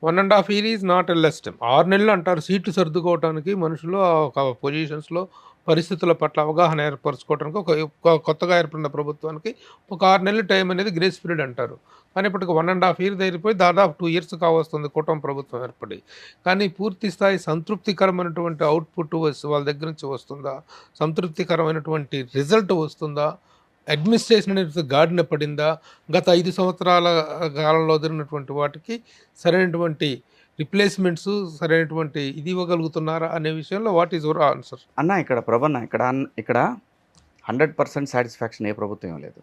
1.5 year is not a less time. 6 నెలలు అంటారు సీట్లు సర్దుకోవడానికి మనుషులు ఒక పొజిషన్స్లో పరిస్థితుల పట్ల అవగాహన ఏర్పరచుకోవడానికి ఒక కొత్తగా ఏర్పడిన ప్రభుత్వానికి ఒక 6 నెలల టైం అనేది గ్రేస్ పీరియడ్ అంటారు. కానీ ఇప్పటికి 1.5 year అయిపోయి దాదాపు 2 years కావస్తుంది కూటమి ప్రభుత్వం ఏర్పడి. కానీ పూర్తి స్థాయి సంతృప్తికరమైనటువంటి అవుట్పుట్ వాళ్ళ దగ్గర నుంచి వస్తుందా, సంతృప్తికరమైనటువంటి రిజల్ట్ వస్తుందా, అడ్మినిస్ట్రేషన్ అనేది గాడిన పడిందా, గత 5 సంవత్సరాల కాలంలో జరిగినటువంటి వాటికి సరైనటువంటి రిప్లేస్మెంట్స్, సరైనటువంటి ఇది ఇవ్వగలుగుతున్నారా అనే విషయంలో వాట్ ఈజ్ యువర్ ఆన్సర్? అన్న ఇక్కడ ప్రభన్న ఇక్కడ 100% సాటిస్ఫాక్షన్ ఏ ప్రభుత్వం లేదు.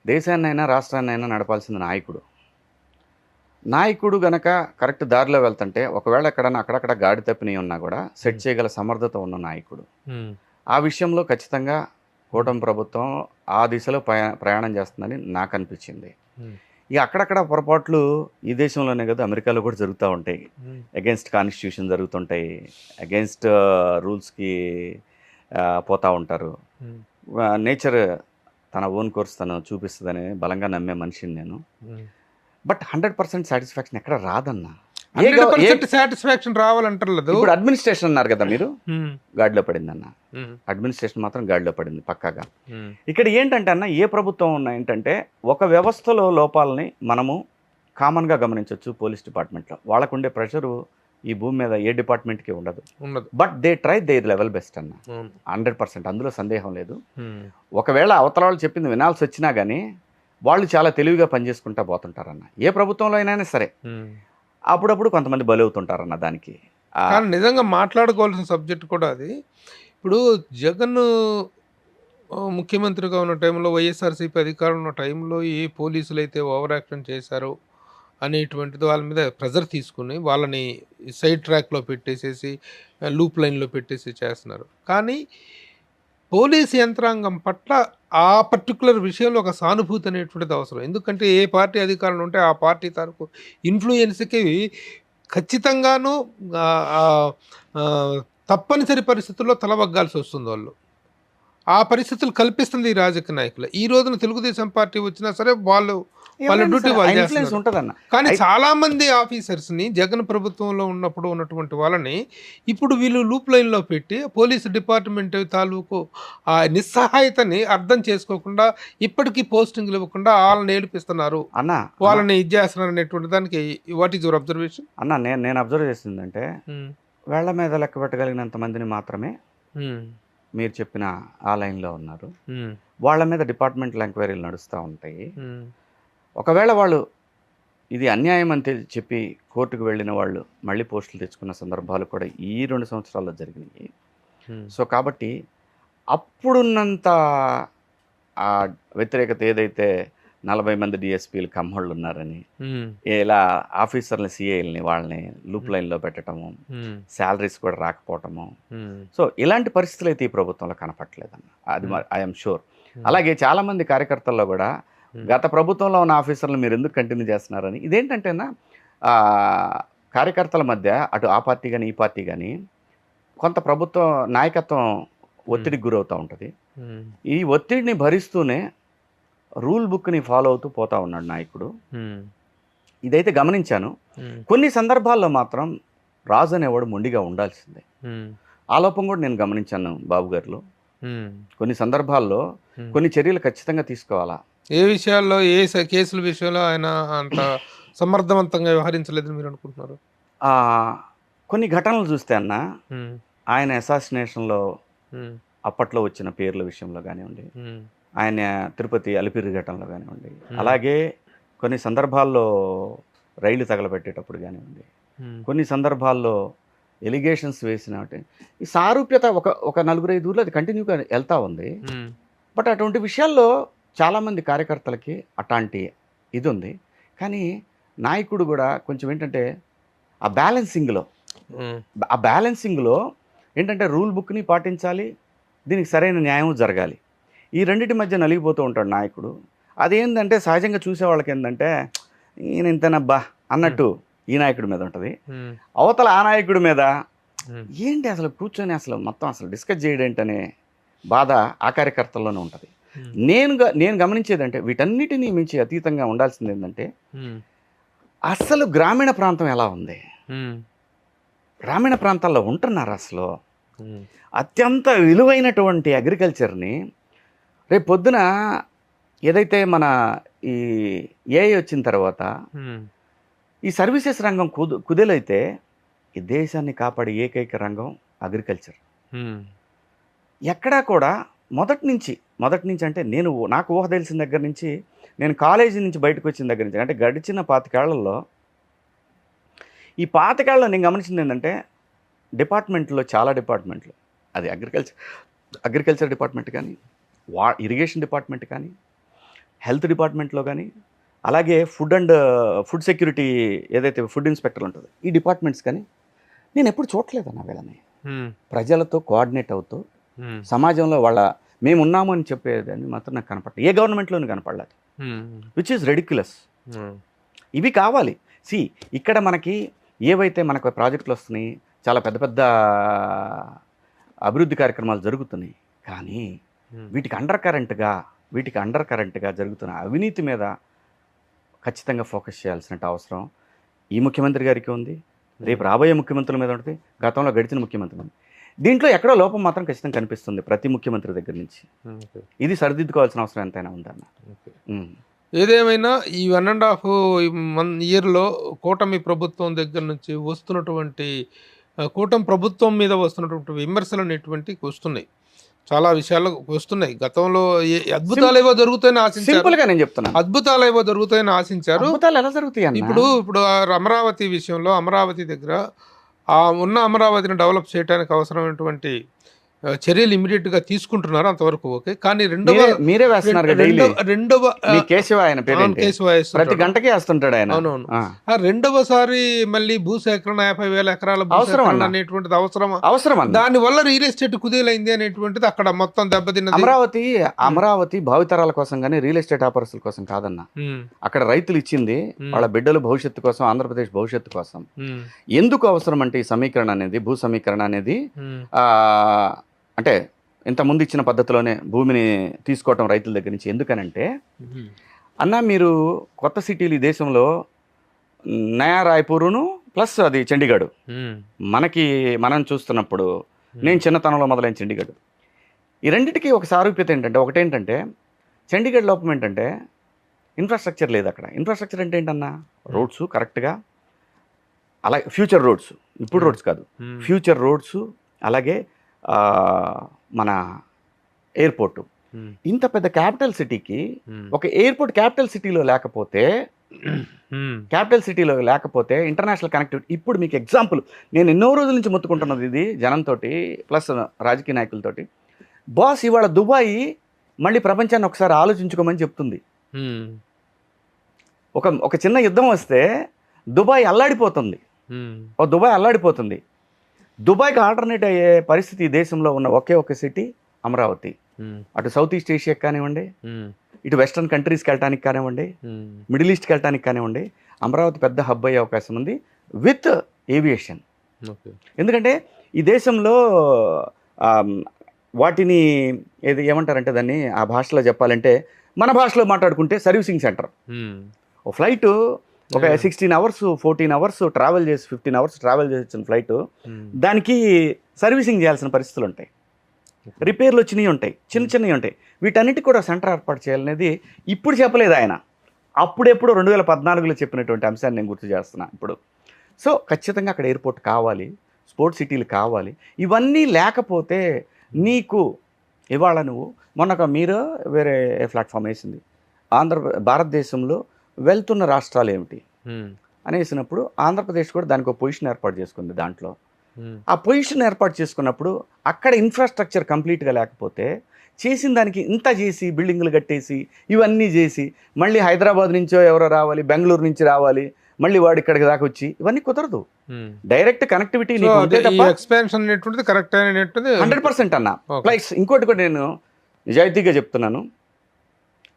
దేశాన్నైనా రాష్ట్రాన్నైనా నడపాల్సిన నాయకుడు గనక కరెక్ట్ దారిలో వెళ్తుంటే ఒకవేళ ఎక్కడన్నా అక్కడక్కడ గాడి తప్పినవి ఉన్నా కూడా సెట్ చేయగల సమర్థత ఉన్న నాయకుడు. ఆ విషయంలో ఖచ్చితంగా కూటమి ప్రభుత్వం ఆ దిశలో ప్రయాణం చేస్తుందని నాకు అనిపించింది. ఇక అక్కడక్కడ పొరపాట్లు ఈ దేశంలోనే కదా అమెరికాలో కూడా జరుగుతూ ఉంటాయి. అగెన్స్ట్ కాన్స్టిట్యూషన్ జరుగుతుంటాయి, అగెన్స్ట్ రూల్స్కి పోతూ ఉంటారు. నేచర్ తన ఓన్ కోర్స్ తను చూపిస్తుందని బలంగా నమ్మే మనిషిని నేను. బట్ 100% సాటిస్ఫాక్షన్ ఎక్కడ రాదన్నా. 100% సాటిస్ఫాక్షన్ రావాలంటారు. ఇప్పుడు అడ్మినిస్ట్రేషన్ అన్నారు కదా మీరు, గాడిలో పడింది అన్న. అడ్మినిస్ట్రేషన్ మాత్రం గాడిలో పడింది పక్కాగా. ఇక్కడ ఏంటంటే అన్న, ఏ ప్రభుత్వం ఉన్నా ఏంటంటే ఒక వ్యవస్థలో లోపాలని మనము కామన్గా గమనించవచ్చు. పోలీస్ డిపార్ట్మెంట్లో వాళ్ళకుండే ప్రెషరు ఈ భూమి మీద ఏ డిపార్ట్మెంట్కి ఉండదు. But they try their level best అన్న. 100% అందులో సందేహం లేదు. ఒకవేళ అవతల వాళ్ళు చెప్పింది వినాల్సి వచ్చినా కానీ వాళ్ళు చాలా తెలివిగా పనిచేసుకుంటా పోతుంటారన్న. ఏ ప్రభుత్వంలో అయినా సరే అప్పుడప్పుడు కొంతమంది బలవుతుంటారన్న దానికి. కానీ నిజంగా మాట్లాడుకోవాల్సిన సబ్జెక్ట్ కూడా అది. ఇప్పుడు జగన్ ముఖ్యమంత్రిగా ఉన్న టైంలో, వైఎస్ఆర్సీపీ అధికారం ఉన్న టైంలో ఏ పోలీసులు అయితే ఓవర్ యాక్షన్ చేశారో అనేటువంటిది వాళ్ళ మీద ప్రెజర్ తీసుకుని వాళ్ళని సైడ్ ట్రాక్లో పెట్టేసేసి లూప్ లైన్లో పెట్టేసి చేస్తున్నారు. కానీ పోలీస్ యంత్రాంగం పట్ల ఆ పర్టికులర్ విషయంలో ఒక సానుభూతి అనేటువంటిది అవసరం. ఎందుకంటే ఏ పార్టీ అధికారంలో ఉంటే ఆ పార్టీ తరపు ఇన్ఫ్లుయెన్స్కి ఖచ్చితంగాను తప్పనిసరి పరిస్థితుల్లో తలవగ్గాల్సి వస్తుంది. ఆ పరిస్థితులు కల్పిస్తుంది ఈ రాజకీయ నాయకులు. ఈ రోజున తెలుగుదేశం పార్టీ వచ్చినా సరే వాళ్ళ డ్యూటీ వాళ్ళు చేస్తున్నారు. కానీ చాలా మంది ఆఫీసర్స్ని జగన్ ప్రభుత్వంలో ఉన్నప్పుడు ఉన్నటువంటి వాళ్ళని ఇప్పుడు వీళ్ళు లూప్ లైన్లో పెట్టి పోలీసు డిపార్ట్మెంట్ తాలూకు ఆ నిస్సహాయతని అర్థం చేసుకోకుండా ఇప్పటికీ పోస్టింగ్లు ఇవ్వకుండా వాళ్ళని ఏడిపిస్తున్నారు అన్న, వాళ్ళని ఇది చేస్తున్నారు అనేటువంటి దానికి వాట్ ఈజ్ యువర్ అబ్జర్వేషన్? అన్న నేను అబ్జర్వ్ చేసిందంటే వేళ్ల మీద లెక్క పెట్టగలిగినంత మందిని మాత్రమే మీరు చెప్పిన ఆ లైన్లో ఉన్నారు. వాళ్ళ మీద డిపార్ట్మెంటల్ ఎంక్వైరీలు నడుస్తూ ఉంటాయి. ఒకవేళ వాళ్ళు ఇది అన్యాయం అని చెప్పి కోర్టుకు వెళ్ళిన వాళ్ళు మళ్ళీ పోస్టులు తెచ్చుకున్న సందర్భాలు కూడా ఈ 2 సంవత్సరాల్లో జరిగినాయి. సో కాబట్టి అప్పుడున్నంత ఆ వ్యతిరేకత ఏదైతే 40 మంది డిఎస్పీలు కమ్మోళ్ళు ఉన్నారని, ఇలా ఆఫీసర్ని సిఐల్ని వాళ్ళని లూప్ లైన్లో పెట్టడము, శాలరీస్ కూడా రాకపోవటము, సో ఇలాంటి పరిస్థితులు అయితే ఈ ప్రభుత్వంలో కనపట్లేదన్న. అది ఐఎమ్ షూర్. అలాగే చాలామంది కార్యకర్తల్లో కూడా గత ప్రభుత్వంలో ఉన్న ఆఫీసర్లు మీరు ఎందుకు కంటిన్యూ చేస్తున్నారని, ఇదేంటంటేనా కార్యకర్తల మధ్య అటు ఆ పార్టీ కానీ ఈ పార్టీ కానీ కొంత ప్రభుత్వ నాయకత్వం ఒత్తిడికి గురవుతూ ఉంటుంది. ఈ ఒత్తిడిని భరిస్తూనే రూల్ బుక్ని ఫాలో అవుతూ పోతా ఉన్నాడు నాయకుడు. ఇదైతే గమనించాను. కొన్ని సందర్భాల్లో మాత్రం రాజు అనేవాడు మొండిగా ఉండాల్సిందే. ఆ లోపం కూడా నేను గమనించాను బాబు గారిలో. కొన్ని సందర్భాల్లో కొన్ని చర్యలు ఖచ్చితంగా తీసుకోవాలా. ఏ విషయాల్లో, ఏ కేసుల విషయంలో ఆయన అంత సమర్థవంతంగా వ్యవహరించలేదని మీరు అనుకుంటున్నారు? కొన్ని ఘటనలు చూస్తే అన్న, ఆయన అసాసినేషన్లో అప్పట్లో వచ్చిన పేర్ల విషయంలో కానివ్వండి, ఆయన తిరుపతి అలిపిరి ఘటనలో కానివ్వండి, అలాగే కొన్ని సందర్భాల్లో రైళ్లు తగలబెట్టేటప్పుడు కానివ్వండి, కొన్ని సందర్భాల్లో ఎలిగేషన్స్ వేసిన ఈ సారూప్యత ఒక 4-5 అది కంటిన్యూగా వెళ్తూ ఉంది. బట్ అటువంటి విషయాల్లో చాలామంది కార్యకర్తలకి అట్లాంటి ఇది ఉంది. కానీ నాయకుడు కూడా కొంచెం ఏంటంటే ఆ బ్యాలెన్సింగ్లో ఏంటంటే రూల్ బుక్ని పాటించాలి, దీనికి సరైన న్యాయం జరగాలి. ఈ రెండింటి మధ్య నలిగిపోతూ ఉంటాడు నాయకుడు. అదేంటంటే సహజంగా చూసేవాళ్ళకి ఏంటంటే ఈయన ఇంతనబ్బా అన్నట్టు ఈ నాయకుడి మీద ఉంటుంది. అవతల ఆ నాయకుడి మీద ఏంటి అసలు కూర్చొని అసలు మొత్తం అసలు డిస్కస్ చేయడేంటనే బాధ ఆ కార్యకర్తల్లోనే ఉంటుంది. నేను గమనించేదంటే వీటన్నిటినీ మించి అతీతంగా ఉండాల్సింది ఏంటంటే అసలు గ్రామీణ ప్రాంతం ఎలా ఉంది? గ్రామీణ ప్రాంతాల్లో ఉంటున్నారు అసలు. అత్యంత విలువైనటువంటి అగ్రికల్చర్ని రేపు పొద్దున ఏదైతే మన ఈ ఏఐ వచ్చిన తర్వాత ఈ సర్వీసెస్ రంగం కుదేలైతే ఈ దేశాన్ని కాపాడే ఏకైక రంగం అగ్రికల్చర్. ఎక్కడా కూడా మొదటి నుంచి అంటే నాకు ఊహ తెలిసిన దగ్గర నుంచి, నేను కాలేజీ నుంచి బయటకు వచ్చిన దగ్గర నుంచి, అంటే గడిచిన 25 ఏళ్లలో ఈ 25 ఏళ్లలో నేను గమనించింది ఏంటంటే డిపార్ట్మెంట్లో చాలా డిపార్ట్మెంట్లు, అది అగ్రికల్చర్ డిపార్ట్మెంట్ కానీ, ఇరిగేషన్ డిపార్ట్మెంట్ కానీ, హెల్త్ డిపార్ట్మెంట్లో కానీ, అలాగే ఫుడ్ సెక్యూరిటీ ఏదైతే ఫుడ్ ఇన్స్పెక్టర్ ఉంటుందో ఈ డిపార్ట్మెంట్స్ కానీ నేను ఎప్పుడు చూడలేదన్న వీళ్ళని ప్రజలతో కోఆర్డినేట్ అవుతూ సమాజంలో మేము ఉన్నాము అని చెప్పేదాన్ని మాత్రం నాకు కనపడలేదు. ఏ గవర్నమెంట్లోనూ కనపడలేదు, విచ్ ఈస్ రెడిక్యులస్. ఇవి కావాలి. ఇక్కడ మనకి ఏవైతే మనకు ప్రాజెక్టులు వస్తున్నాయి, చాలా పెద్ద పెద్ద అభివృద్ధి కార్యక్రమాలు జరుగుతున్నాయి, కానీ వీటికి అండర్ కరెంట్గా జరుగుతున్న అవినీతి మీద ఖచ్చితంగా ఫోకస్ చేయాల్సిన అవసరం ఈ ముఖ్యమంత్రి గారికి ఉంది, రేపు రాబోయే ముఖ్యమంత్రుల మీద ఉంటుంది, గతంలో గడిచిన ముఖ్యమంత్రి మీద. దీంట్లో ఎక్కడో లోపం మాత్రం ఖచ్చితంగా కనిపిస్తుంది ప్రతి ముఖ్యమంత్రి దగ్గర నుంచి. ఇది సరిదిద్దుకోవాల్సిన అవసరం ఎంతైనా ఉందన్న. ఏదేమైనా ఈ 1.5 ఇయర్లో కూటమి ప్రభుత్వం దగ్గర నుంచి వస్తున్నటువంటి ప్రభుత్వం మీద వస్తున్నటువంటి విమర్శలు అనేటువంటివి వస్తున్నాయి, చాలా విషయాలు వస్తున్నాయి. గతంలో అద్భుతాలు ఏవో జరుగుతాయని ఆశించారు, నేను చెప్తున్నాను అద్భుతాలు ఏవో జరుగుతాయని ఆశించారు. ఎలా జరుగుతాయి? ఇప్పుడు అమరావతి విషయంలో, అమరావతి దగ్గర ఉన్న అమరావతిని డెవలప్ చేయడానికి అవసరమైనటువంటి చర్యలు ఇమీడియట్ గా తీసుకుంటున్నారు, అంతవరకు ఓకే. కానీ మీరే వేస్తున్నారు ప్రతి గంటకే వేస్తుంటాడు ఆయన. అవునవును. రెండవసారి మళ్ళీ భూసేకరణ 50,000 ఎకరాల భూసేకరణ అనేటువంటిది అవసరం, దాని వల్ల రియల్ ఎస్టేట్ కుదేలైంది అనేటువంటిది అక్కడ మొత్తం దెబ్బతిన్నది. అమరావతి భావితరాల కోసం కానీ రియల్ ఎస్టేట్ ఆపర్సుల కోసం కాదన్న. అక్కడ రైతులు ఇచ్చింది వాళ్ళ బిడ్డల భవిష్యత్తు కోసం, ఆంధ్రప్రదేశ్ భవిష్యత్తు కోసం. ఎందుకు అవసరం అంటే ఈ సమీకరణ అనేది, భూ సమీకరణ అనేది, అంటే ఇంతకుముందు ఇచ్చిన పద్ధతిలోనే భూమిని తీసుకోవటం రైతుల దగ్గర నుంచి. ఎందుకనంటే అన్న, మీరు కొత్త సిటీలు ఈ దేశంలో నయా రాయ్పూరును ప్లస్ అది చండీగఢ్, మనం చూస్తున్నప్పుడు నేను చిన్నతనంలో మొదలైన చండీగఢ్, ఈ రెండింటికి ఒక సారూప్యత ఏంటంటే, ఒకటేంటంటే చండీగఢ్ లోపం ఏంటంటే ఇన్ఫ్రాస్ట్రక్చర్ లేదు అక్కడ. ఇన్ఫ్రాస్ట్రక్చర్ అంటే ఏంటన్నా, రోడ్స్ కరెక్ట్గా, అలాగే ఫ్యూచర్ రోడ్స్, ఇప్పుడు రోడ్స్ కాదు, ఫ్యూచర్ రోడ్స్, అలాగే మన ఎయిర్పోర్టు. ఇంత పెద్ద క్యాపిటల్ సిటీకి ఒక ఎయిర్పోర్ట్ క్యాపిటల్ సిటీలో లేకపోతే ఇంటర్నేషనల్ కనెక్టివిటీ. ఇప్పుడు మీకు ఎగ్జాంపుల్, నేను ఎన్నో రోజుల నుంచి మొత్తుకుంటున్నది ఇది జనంతో ప్లస్ రాజకీయ నాయకులతోటి. బాస్, ఇవాళ దుబాయ్ మళ్ళీ ప్రపంచాన్ని ఒకసారి ఆలోచించుకోమని చెప్తుంది. ఒక చిన్న యుద్ధం వస్తే దుబాయ్ అల్లాడిపోతుంది. దుబాయ్కి ఆల్టర్నేట్ అయ్యే పరిస్థితి ఈ దేశంలో ఉన్న ఒకే ఒక సిటీ అమరావతి. అటు సౌత్ ఈస్ట్ ఏషియాకి కానివ్వండి, ఇటు వెస్ట్రన్ కంట్రీస్కి వెళ్ళటానికి కానివ్వండి, మిడిల్ ఈస్ట్కి వెళ్ళటానికి కానివ్వండి, అమరావతి పెద్ద హబ్ అయ్యే అవకాశం ఉంది విత్ ఏవియేషన్. ఎందుకంటే ఈ దేశంలో వాటిని ఏమంటారంటే దాన్ని ఆ భాషలో చెప్పాలంటే, మన భాషలో మాట్లాడుకుంటే సర్వీసింగ్ సెంటర్. ఓ ఫ్లైట్ ఒక 16 hours 14 hours ట్రావెల్ చేసి 15 hours ట్రావెల్ చేసి వచ్చిన ఫ్లైట్, దానికి సర్వీసింగ్ చేయాల్సిన పరిస్థితులు ఉంటాయి, రిపేర్లు వచ్చినవి ఉంటాయి, చిన్నవి ఉంటాయి. వీటన్నిటికి కూడా సెంటర్ ఏర్పాటు చేయాలనేది ఇప్పుడు చెప్పలేదు ఆయన, అప్పుడెప్పుడు 2014లో చెప్పినటువంటి అంశాన్ని నేను గుర్తు చేస్తున్నా ఇప్పుడు. సో ఖచ్చితంగా అక్కడ ఎయిర్పోర్ట్ కావాలి, స్పోర్ట్స్ సిటీలు కావాలి. ఇవన్నీ లేకపోతే నీకు ఇవాళ మీరు వేరే ప్లాట్ఫామ్ వేసింది, భారతదేశంలో వెళ్తున్న రాష్ట్రాలు ఏమిటి అనేసినప్పుడు ఆంధ్రప్రదేశ్ కూడా దానికి ఒక పొజిషన్ ఏర్పాటు చేసుకుంది. దాంట్లో ఆ పొజిషన్ ఏర్పాటు చేసుకున్నప్పుడు అక్కడ ఇన్ఫ్రాస్ట్రక్చర్ కంప్లీట్గా లేకపోతే, చేసిన దానికి ఇంత చేసి బిల్డింగ్లు కట్టేసి ఇవన్నీ చేసి మళ్ళీ హైదరాబాద్ నుంచో ఎవరో రావాలి, బెంగళూరు నుంచి రావాలి, మళ్ళీ వాడు ఇక్కడికి దాకా వచ్చి, ఇవన్నీ కుదరదు. డైరెక్ట్ కనెక్టివిటీ 100% అన్న. ప్లస్ ఇంకోటి కూడా నేను నిజాయితీగా చెప్తున్నాను,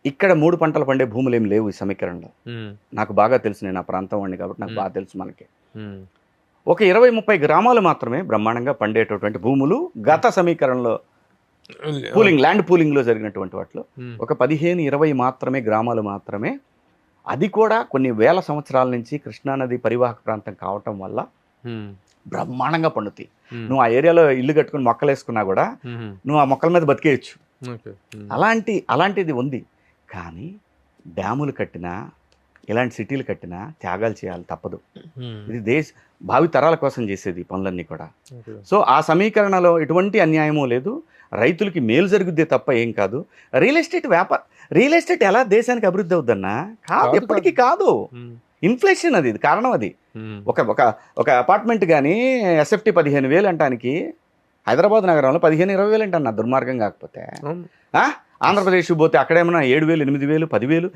ఇక్కడ 3 పంటలు పండే భూములు ఏమి లేవు ఈ సమీకరణలో. నాకు బాగా తెలుసు, నేను ఆ ప్రాంతం వాడిని కాబట్టి నాకు బాగా తెలుసు. మనకి ఒక 20-30 గ్రామాలు మాత్రమే బ్రహ్మాండంగా పండేటటువంటి భూములు గత సమీకరణలో ల్యాండ్ పూలింగ్లో జరిగినటువంటి వాటిలో ఒక 15-20 మాత్రమే గ్రామాలు మాత్రమే అది కూడా కొన్ని వేల సంవత్సరాల నుంచి కృష్ణానది పరివాహక ప్రాంతం కావటం వల్ల బ్రహ్మాండంగా పండుతాయి. నువ్వు ఆ ఏరియాలో ఇల్లు కట్టుకుని మొక్కలు వేసుకున్నా కూడా నువ్వు ఆ మొక్కల మీద బతికేయచ్చు. అలాంటిది ఉంది. కానీ డ్యాములు కట్టినా ఇలాంటి సిటీలు కట్టినా త్యాగాలు చేయాలి, తప్పదు. ఇది భావి తరాల కోసం చేసేది పనులన్నీ కూడా. సో ఆ సమీకరణలో ఎటువంటి అన్యాయమూ లేదు. రైతులకి మేలు జరుగుద్దే తప్ప ఏం కాదు. రియల్ ఎస్టేట్ ఎలా దేశానికి అభివృద్ధి అవుద్దన్నా? కాదు, ఎప్పటికీ కాదు. ఇన్ఫ్లేషన్ అది కారణం. అది ఒక అపార్ట్మెంట్ కానీ ఎస్ఎఫ్టీ 15,000 అంటానికి హైదరాబాద్ నగరంలో 15,000-20,000 అంటన్నా దుర్మార్గం కాకపోతే. ఆంధ్రప్రదేశ్ పోతే అక్కడేమన్నా 7,000, 8,000, 10,000,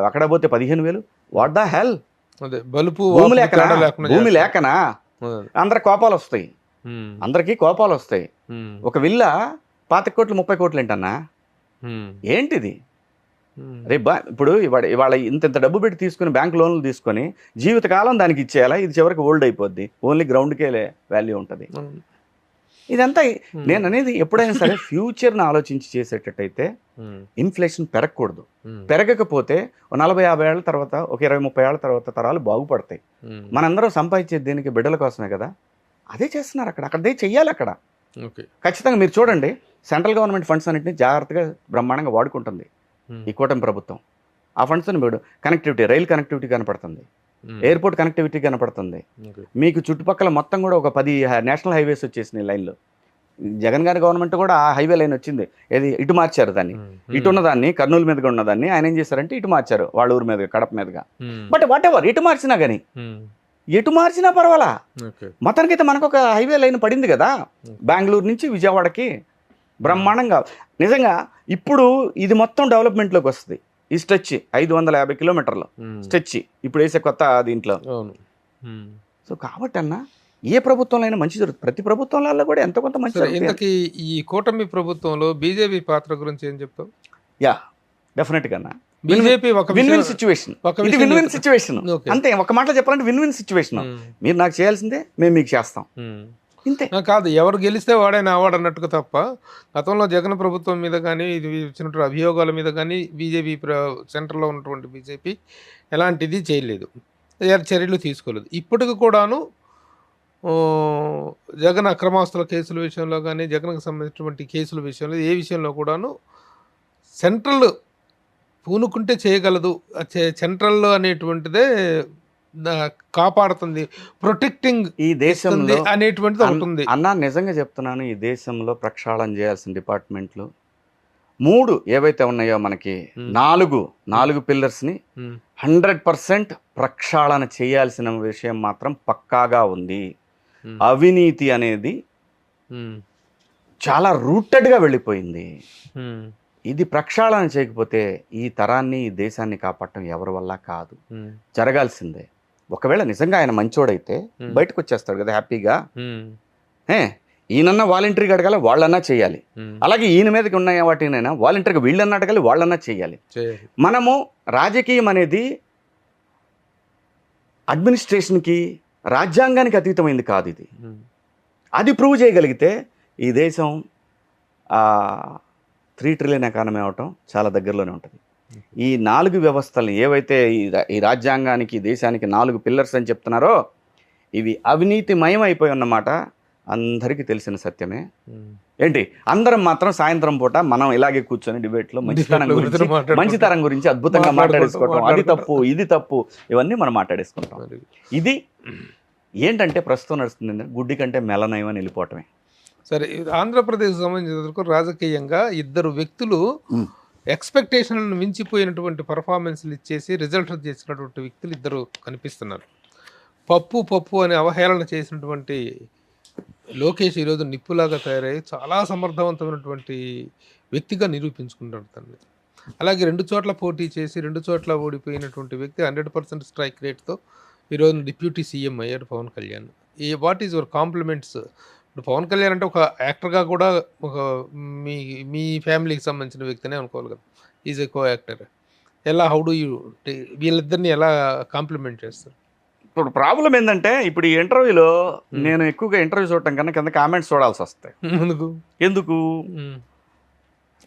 అక్కడ పోతే 15,000. What the hell? భూమి లేకనా అందరికి కోపాలు వస్తాయి. ఒక విల్లా 25 కోట్లు 30 కోట్లు ఏంటన్నా? ఏంటిది? ఇప్పుడు ఇవాళ ఇంత డబ్బు పెట్టి తీసుకుని బ్యాంక్ లోన్లు తీసుకొని జీవితకాలం దానికి ఇచ్చేయాలా? ఇది చివరికి ఓల్డ్ అయిపోద్ది. ఓన్లీ గ్రౌండ్కే వాల్యూ ఉంటుంది. ఇదంతా నేను అనేది ఎప్పుడైనా సరే ఫ్యూచర్ని ఆలోచించి చేసేటట్టయితే ఇన్ఫ్లేషన్ పెరగకూడదు. పెరగకపోతే 40-50 ఏళ్ల తర్వాత, ఒక 20-30 ఏళ్ల తర్వాత తరాలు బాగుపడతాయి. మనందరం సంపాదించేది దేనికి? బిడ్డల కోసమే కదా. అదే చేస్తున్నారు అదే చెయ్యాలి అక్కడ. ఖచ్చితంగా మీరు చూడండి, సెంట్రల్ గవర్నమెంట్ ఫండ్స్ అన్నింటినీ జాగ్రత్తగా బ్రహ్మాండంగా వాడుకుంటుంది ఈ కూటమి ప్రభుత్వం. ఆ ఫండ్స్ని మీరు కనెక్టివిటీ, రైల్ కనెక్టివిటీ కనపడుతుంది, ఎయిర్పోర్ట్ కనెక్టివిటీ కనపడుతుంది. మీకు చుట్టుపక్కల మొత్తం కూడా ఒక 10 నేషనల్ హైవేస్ వచ్చేసినాయి లైన్లు. జగన్ గారి గవర్నమెంట్ కూడా ఆ హైవే లైన్ వచ్చింది. ఏది ఇటు మార్చారు దాన్ని, ఇటు ఉన్నదాన్ని కర్నూలు మీదుగా ఉన్నదాన్ని ఆయన ఏం చేశారంటే ఇటు మార్చారు, వాళ్ళ ఊరి మీదుగా, కడప మీదుగా. బట్ వాట్ ఎవర్, ఎటు మార్చినా కానీ, ఎటు మార్చినా పర్వాలా. మొత్తానికైతే మనకు ఒక హైవే లైన్ పడింది కదా బెంగళూరు నుంచి విజయవాడకి బ్రహ్మాండంగా. నిజంగా ఇప్పుడు ఇది మొత్తం డెవలప్మెంట్లోకి వస్తుంది. ఈ స్ట్రెచ్ 550 కిలోమీటర్లు స్ట్రెచ్ ఇప్పుడు వేసే కొత్త దీంట్లో. సో కాబట్టి అన్న ఏ ప్రభుత్వంలో అయినా మంచి జరుగుతుంది. ప్రతి ప్రభుత్వంలో కూడా ఎంతో కొంత మంచి జరుగుతుంది. ఈ కూటమి ప్రభుత్వంలో బీజేపీ పాత్ర గురించి ఏం చెప్తావు? డెఫినెట్గా అన్న, బీజేపీ విన్ విన్ సిచ్యువేషన్ అంతే. ఒక మాటలో చెప్పాలంటే విన్ విన్ సిచ్యువేషన్. మీరు నాకు చేయాల్సిందే, మేము మీకు చేస్తాం, ఇంతే. కాదు, ఎవరు గెలిస్తే వాడైనా అవార్డు అన్నట్టుగా తప్ప గతంలో జగన్ ప్రభుత్వం మీద కానీ ఇది వచ్చినటువంటి అభియోగాల మీద కానీ బీజేపీ సెంటర్లో ఉన్నటువంటి బీజేపీ ఎలాంటిది చేయలేదు, చర్యలు తీసుకోలేదు. ఇప్పటికి కూడాను జగన్ అక్రమాస్తుల కేసుల విషయంలో కానీ, జగన్కి సంబంధించినటువంటి కేసుల విషయంలో, ఏ విషయంలో కూడాను సెంట్రల్ పూనుకుంటే చేయగలదు, సెంట్రల్ అనేటువంటిదే కాపాడుతుంది, ప్రొటెక్టింగ్ ఈ దేశంలో అనేటువంటిది ఉంటుంది అన్న. నిజంగా చెప్తున్నాను, ఈ దేశంలో ప్రక్షాళన చేయాల్సిన డిపార్ట్మెంట్లు 3 ఏవైతే ఉన్నాయో మనకి 4 పిల్లర్స్ని 100% ప్రక్షాళన చేయాల్సిన విషయం మాత్రం పక్కాగా ఉంది. అవినీతి అనేది చాలా రూటెడ్గా వెళ్ళిపోయింది. ఇది ప్రక్షాళన చేయకపోతే ఈ తరాన్ని, ఈ దేశాన్ని కాపాడటం ఎవరి వల్ల కాదు, జరగాల్సిందే. ఒకవేళ నిజంగా ఆయన మంచోడైతే బయటకు వచ్చేస్తాడు కదా హ్యాపీగా. ఈయనన్నా వాలంటరీగా అడగాలి, వాళ్ళన్నా చేయాలి. అలాగే ఈయన మీదకి ఉన్న వాటినైనా వాలంటరీగా వీళ్ళన్నా అడగాలి, వాళ్ళన్నా చేయాలి. మనము రాజకీయం అనేది అడ్మినిస్ట్రేషన్కి, రాజ్యాంగానికి అతీతమైంది కాదు. ఇది అది ప్రూవ్ చేయగలిగితే ఈ దేశం 3 ట్రిలియన్ ఎకానమీ అవటం చాలా దగ్గరలోనే ఉంటుంది. ఈ 4 వ్యవస్థల్ని ఏవైతే ఈ రాజ్యాంగానికి, దేశానికి 4 పిల్లర్స్ అని చెప్తున్నారో ఇవి అవినీతిమయం అయిపోయి ఉన్నమాట అందరికీ తెలిసిన సత్యమే. ఏంటి అందరం మాత్రం సాయంత్రం పూట మనం ఇలాగే కూర్చొని డిబేట్లో మంచితనం గురించి అద్భుతంగా మాట్లాడేసుకోవటం, అది తప్పు ఇది తప్పు ఇవన్నీ మనం మాట్లాడేసుకుంటాం. ఇది ఏంటంటే ప్రస్తుతం నడుస్తుంది గుడ్డి కంటే మెలనయం అని వెళ్ళిపోవటమే. సరే, ఆంధ్రప్రదేశ్ సంబంధించిన రాజకీయంగా 2 వ్యక్తులు ఎక్స్పెక్టేషన్లను మించిపోయినటువంటి పర్ఫార్మెన్స్లు ఇచ్చేసి రిజల్ట్ చేసినటువంటి వ్యక్తులు 2 కనిపిస్తున్నారు. పప్పు అని అవహేళన చేసినటువంటి లోకేష్ ఈరోజు నిప్పులాగా తయారై చాలా సమర్థవంతమైనటువంటి వ్యక్తిగా నిరూపించుకుంటాడు తనని. అలాగే 2 చోట్ల పోటీ చేసి 2 చోట్ల ఓడిపోయినటువంటి వ్యక్తి 100% స్ట్రైక్ రేట్తో ఈరోజు డిప్యూటీ సీఎం అయ్యాడు Pawan Kalyan. What is your compliments? ఇప్పుడు పవన్ కళ్యాణ్ అంటే ఒక యాక్టర్గా కూడా ఒక మీ ఫ్యామిలీకి సంబంధించిన వ్యక్తినే అనుకోవాలి కదా, is a co actor. How do you వీళ్ళిద్దరిని ఎలా కాంప్లిమెంట్ చేస్తారు? ఇప్పుడు ప్రాబ్లం ఏంటంటే ఇప్పుడు ఈ ఇంటర్వ్యూలో నేను ఎక్కువగా ఇంటర్వ్యూ చూడటం కన్నా కింద కామెంట్స్ చూడాల్సి వస్తాయి. ఎందుకు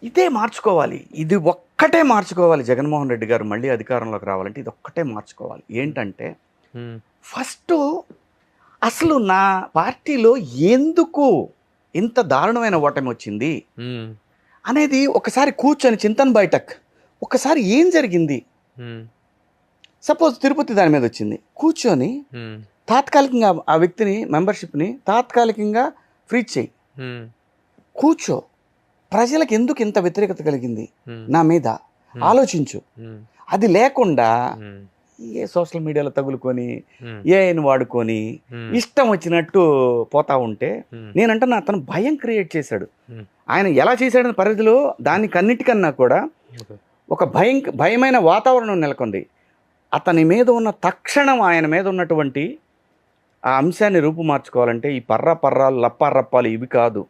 ఇదే మార్చుకోవాలి, ఇది ఒక్కటే మార్చుకోవాలి. జగన్మోహన్ రెడ్డి గారు మళ్ళీ అధికారంలోకి రావాలంటే ఇది ఒక్కటే మార్చుకోవాలి. ఏంటంటే ఫస్ట్ అసలు నా పార్టీలో ఎందుకు ఇంత దారుణమైన ఓటమి వచ్చింది అనేది ఒకసారి కూర్చొని చింతన్ బైఠక్ ఒకసారి ఏం జరిగింది. సపోజ్ తిరుపతి దాని మీద వచ్చింది, కూర్చొని తాత్కాలికంగా ఆ వ్యక్తిని మెంబర్షిప్ని తాత్కాలికంగా ఫ్రీ చేయి, కూర్చో, ప్రజలకు ఎందుకు ఇంత వ్యతిరేకత కలిగింది నా మీద ఆలోచించు. అది లేకుండా ఏ సోషల్ మీడియాలో తగులుకొని ఏఐని వాడుకొని ఇష్టం వచ్చినట్టు పోతా ఉంటే నేనంటే అతను భయం క్రియేట్ చేశాడు. ఆయన ఎలా చేశాడని పరిధిలో దానికి అన్నిటికన్నా కూడా ఒక భయమైన వాతావరణం నెలకొంది. అతని మీద ఉన్న తక్షణం ఆయన మీద ఉన్నటువంటి ఆ అంశాన్ని రూపుమార్చుకోవాలంటే ఈ పర్రాలు లప్పారప్పాలు ఇవి కాదు.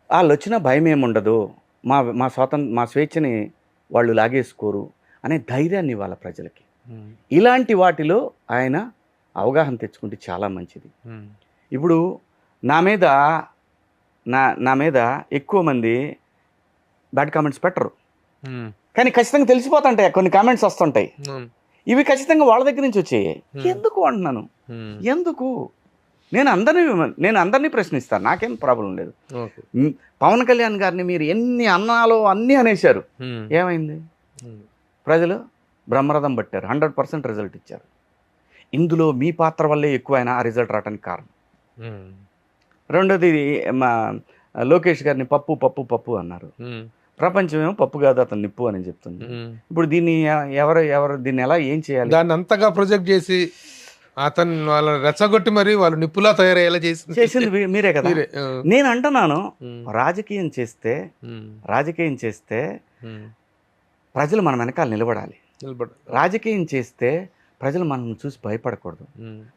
వాళ్ళు వచ్చిన భయం ఏముండదు, మా స్వేచ్ఛని వాళ్ళు లాగేసుకోరు అనే ధైర్యాన్ని ఇవ్వాలి ప్రజలకి. ఇలాంటి వాటిలో ఆయన అవగాహన తెచ్చుకుంటే చాలా మంచిది. ఇప్పుడు నా మీద ఎక్కువ మంది బ్యాడ్ కామెంట్స్ పెట్టరు, కానీ ఖచ్చితంగా తెలిసిపోతుంటాయి, కొన్ని కామెంట్స్ వస్తుంటాయి. ఇవి ఖచ్చితంగా వాళ్ళ దగ్గర నుంచి వచ్చాయి. ఎందుకు అంటున్నాను, ఎందుకు? నేను అందరినీ ప్రశ్నిస్తాను, నాకేం ప్రాబ్లం లేదు. పవన్ కళ్యాణ్ గారిని మీరు ఎన్ని అన్నాలో అన్నీ అనేశారు, ఏమైంది? ప్రజలు బ్రహ్మరథం పట్టారు, 100% రిజల్ట్ ఇచ్చారు. ఇందులో మీ పాత్ర వల్లే ఎక్కువైనా ఆ రిజల్ట్ రావడానికి కారణం. రెండోది మా లోకేష్ గారిని పప్పు అన్నారు. ప్రపంచమేమో పప్పు కాదు అతను నిప్పు అని చెప్తుంది. ఇప్పుడు దీన్ని ఎవరు దీన్ని ఎలా ఏం చేయాలి? దాన్ని అంతగా ప్రొజెక్ట్ చేసి అతను వాళ్ళ రెచ్చగొట్టి మరి వాళ్ళు నిప్పులా తయారయ్యేలా చేసింది మీరే కదా. నేను అంటున్నాను, రాజకీయం చేస్తే ప్రజలు మన వెనకాల నిలబడాలి. రాజకీయం చేస్తే ప్రజలు మనం చూసి భయపడకూడదు.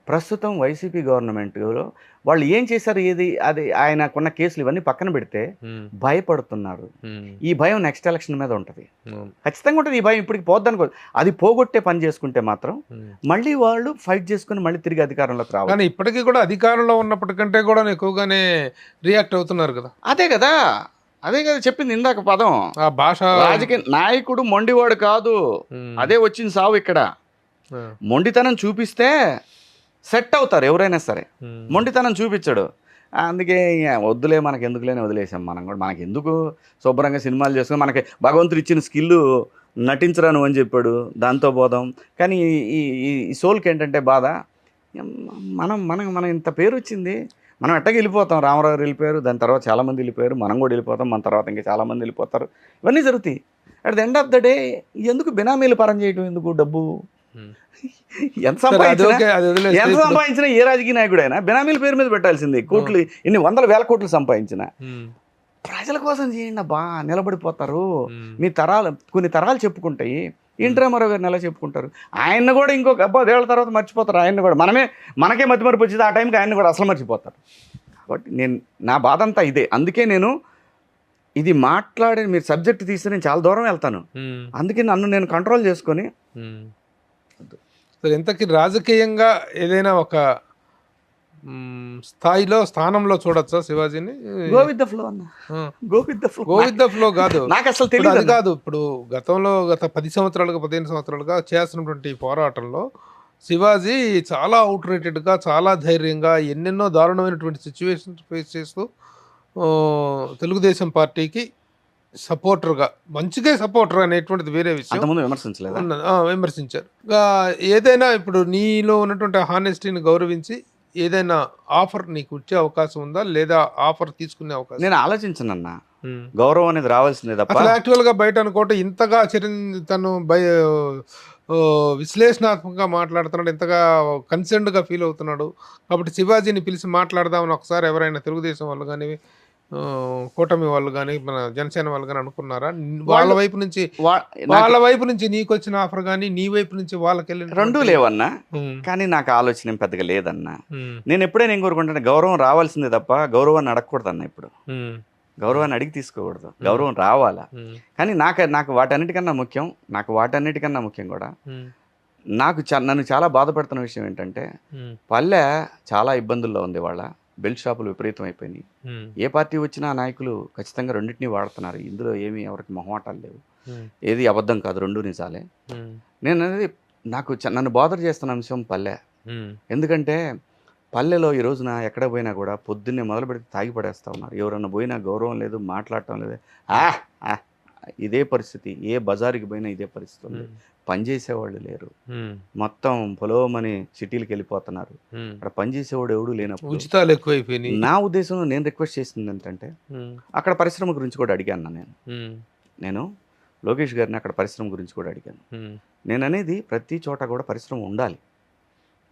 ప్రస్తుతం వైసీపీ గవర్నమెంట్లో వాళ్ళు ఏం చేశారు, అది ఆయనకున్న కేసులు ఇవన్నీ పక్కన పెడితే భయపడుతున్నారు. ఈ భయం నెక్స్ట్ ఎలక్షన్ మీద ఉంటుంది, ఖచ్చితంగా ఉంటుంది. ఈ భయం ఇప్పటికి పోద్దనుకో, అది పోగొట్టే పని చేసుకుంటే మాత్రం మళ్ళీ వాళ్ళు ఫైట్ చేసుకుని మళ్ళీ తిరిగి అధికారంలోకి రావాలి. కానీ ఇప్పటికీ కూడా అధికారంలో ఉన్నప్పటికంటే కూడా ఎక్కువగానే రియాక్ట్ అవుతున్నారు కదా. అదే కదా చెప్పింది ఇందాక పదం. ఆ భాష, రాజకీయ నాయకుడు మొండివాడు కాదు, అదే వచ్చింది సావు. ఇక్కడ మొండితనం చూపిస్తే సెట్ అవుతారు ఎవరైనా సరే, మొండితనం చూపించడు. అందుకే వద్దులే, మనకి ఎందుకులేని వదిలేసాం. మనం కూడా మనకి ఎందుకు శుభ్రంగా సినిమాలు చేసుకుని, మనకి భగవంతుడు ఇచ్చిన స్కిల్ నటించరాను అని చెప్పాడు, దాంతో పోదాం. కానీ ఈ సోల్కి ఏంటంటే బాధ, మనం ఇంత పేరు వచ్చింది, మనం ఎట్టకి వెళ్ళిపోతాం. రామారావు గారు వెళ్ళిపోయారు, దాని తర్వాత చాలామంది వెళ్ళిపోయారు, మనం కూడా వెళ్ళిపోతాం, మన తర్వాత ఇంకా చాలామంది వెళ్ళిపోతారు. ఇవన్నీ జరుగుతాయి. At the end of the day ఎందుకు బినామీలు పరం చేయడం, ఎందుకు? డబ్బు ఎంత సంపాదించినా ఏ రాజకీయ నాయకుడైనా బినామీల పేరు మీద పెట్టాల్సింది. కోట్లు, ఇన్ని 100,000 కోట్లు సంపాదించిన ప్రజల కోసం చేయండి బా, నిలబడిపోతారు. మీ కొన్ని తరాలు చెప్పుకుంటాయి. ఎన్టీ రామారావు గారిని ఎలా చెప్పుకుంటారు? ఆయన్ని కూడా ఇంకొక 10 ఏళ్ల తర్వాత మర్చిపోతారు. ఆయన్ని కూడా మనకే మతిమరుపు వచ్చింది, ఆ టైంకి ఆయన్ని కూడా అసలు మర్చిపోతారు. కాబట్టి నా బాధ అంతా ఇదే. అందుకే నేను ఇది మాట్లాడే, మీరు సబ్జెక్ట్ తీస్తే నేను చాలా దూరం వెళ్తాను. అందుకే నేను కంట్రోల్ చేసుకొని ఇంతకీ రాజకీయంగా ఏదైనా ఒక స్థానంలో చూడొచ్చా శివాజీని? గో విత్ ద ఫ్లో అన్న, గో విత్ ద ఫ్లో కాదు, నాకు అసలు తెలియదు. కాదు, ఇప్పుడు గత 10 సంవత్సరాలుగా 15 సంవత్సరాలుగా చేస్తున్నటువంటి పోరాటంలో శివాజీ చాలా అవుట్రేటెడ్గా, చాలా ధైర్యంగా, ఎన్నెన్నో దారుణమైనటువంటి సిచ్యువేషన్స్ ఫేస్ చేస్తూ తెలుగుదేశం పార్టీకి సపోర్టర్గా, మంచిగా సపోర్టర్ అనేటువంటిది వేరే విషయం, విమర్శించారు. ఏదైనా ఇప్పుడు నీలో ఉన్నటువంటి హానెస్టీని గౌరవించి ఏదైనా ఆఫర్ నీకు వచ్చే అవకాశం ఉందా, లేదా ఆఫర్ తీసుకునే అవకాశం? నేను ఆలోచించనన్నా, గౌరవం అనేది రావాల్సిందే తప్ప. యాక్చువల్ గా బయట అనుకోవటం, ఇంతగా తను విశ్లేషణాత్మకంగా మాట్లాడుతున్నాడు, ఇంతగా కన్సర్న్డ్ గా ఫీల్ అవుతున్నాడు. కాబట్టి శివాజీని పిలిచి మాట్లాడదామని ఒకసారి ఎవరైనా తెలుగుదేశం వాళ్ళు కానీ, కూటమి వాళ్ళు కానీ, మన జనసేన వాళ్ళు కానీ అనుకున్నారా? వాళ్ళ వైపు నుంచి నీకు వచ్చిన ఆఫర్ కానీ, నీ వైపు నుంచి వాళ్ళకి వెళ్ళిన రెండూ లేవన్నా. కానీ నాకు ఆలోచన పెద్దగా లేదన్నా. నేను ఎప్పుడైనా ఏం కోరుకుంటాను, గౌరవం రావాల్సిందే తప్ప గౌరవాన్ని అడగకూడదు అన్న. ఇప్పుడు గౌరవాన్ని అడిగి తీసుకోకూడదు, గౌరవం రావాలా. కానీ నాకు వాటన్నిటికన్నా ముఖ్యం కూడా నన్ను చాలా బాధపడుతున్న విషయం ఏంటంటే, పల్లె చాలా ఇబ్బందుల్లో ఉంది వాళ్ళ. బెల్ట్ షాపులు విపరీతం అయిపోయినాయి. ఏ పార్టీ వచ్చినా నాయకులు ఖచ్చితంగా రెండింటినీ వాడుతున్నారు. ఇందులో ఏమీ ఎవరికి మొహమాటాలు లేవు. ఏది అబద్ధం కాదు, రెండు నిజాలే. నేను అనేది నాకు నన్ను బాదర్ చేస్తున్న అంశం పల్లె. ఎందుకంటే పల్లెలో ఈ రోజున ఎక్కడ పోయినా కూడా పొద్దున్నే మొదలు పెడితే తాగి పడేస్తూ ఉన్నారు. ఎవరన్నా పోయినా గౌరవం లేదు, మాట్లాడటం లేదు. ఇదే పరిస్థితి. ఏ బజారుకి పోయినా ఇదే పరిస్థితి ఉంది. పనిచేసేవాళ్ళు లేరు, మొత్తం పొలవమని సిటీలకు వెళ్ళిపోతున్నారు. అక్కడ పనిచేసేవాడు ఎవడు లేనప్పుడు ఉచితాలు ఎక్కువైపోయినాయి. నా ఉద్దేశంలో నేను రిక్వెస్ట్ చేసింది ఏంటంటే, అక్కడ పరిశ్రమ గురించి కూడా అడిగాను. నేను లోకేష్ గారిని అక్కడ పరిశ్రమ గురించి కూడా అడిగాను. నేను అనేది ప్రతి చోట కూడా పరిశ్రమ ఉండాలి.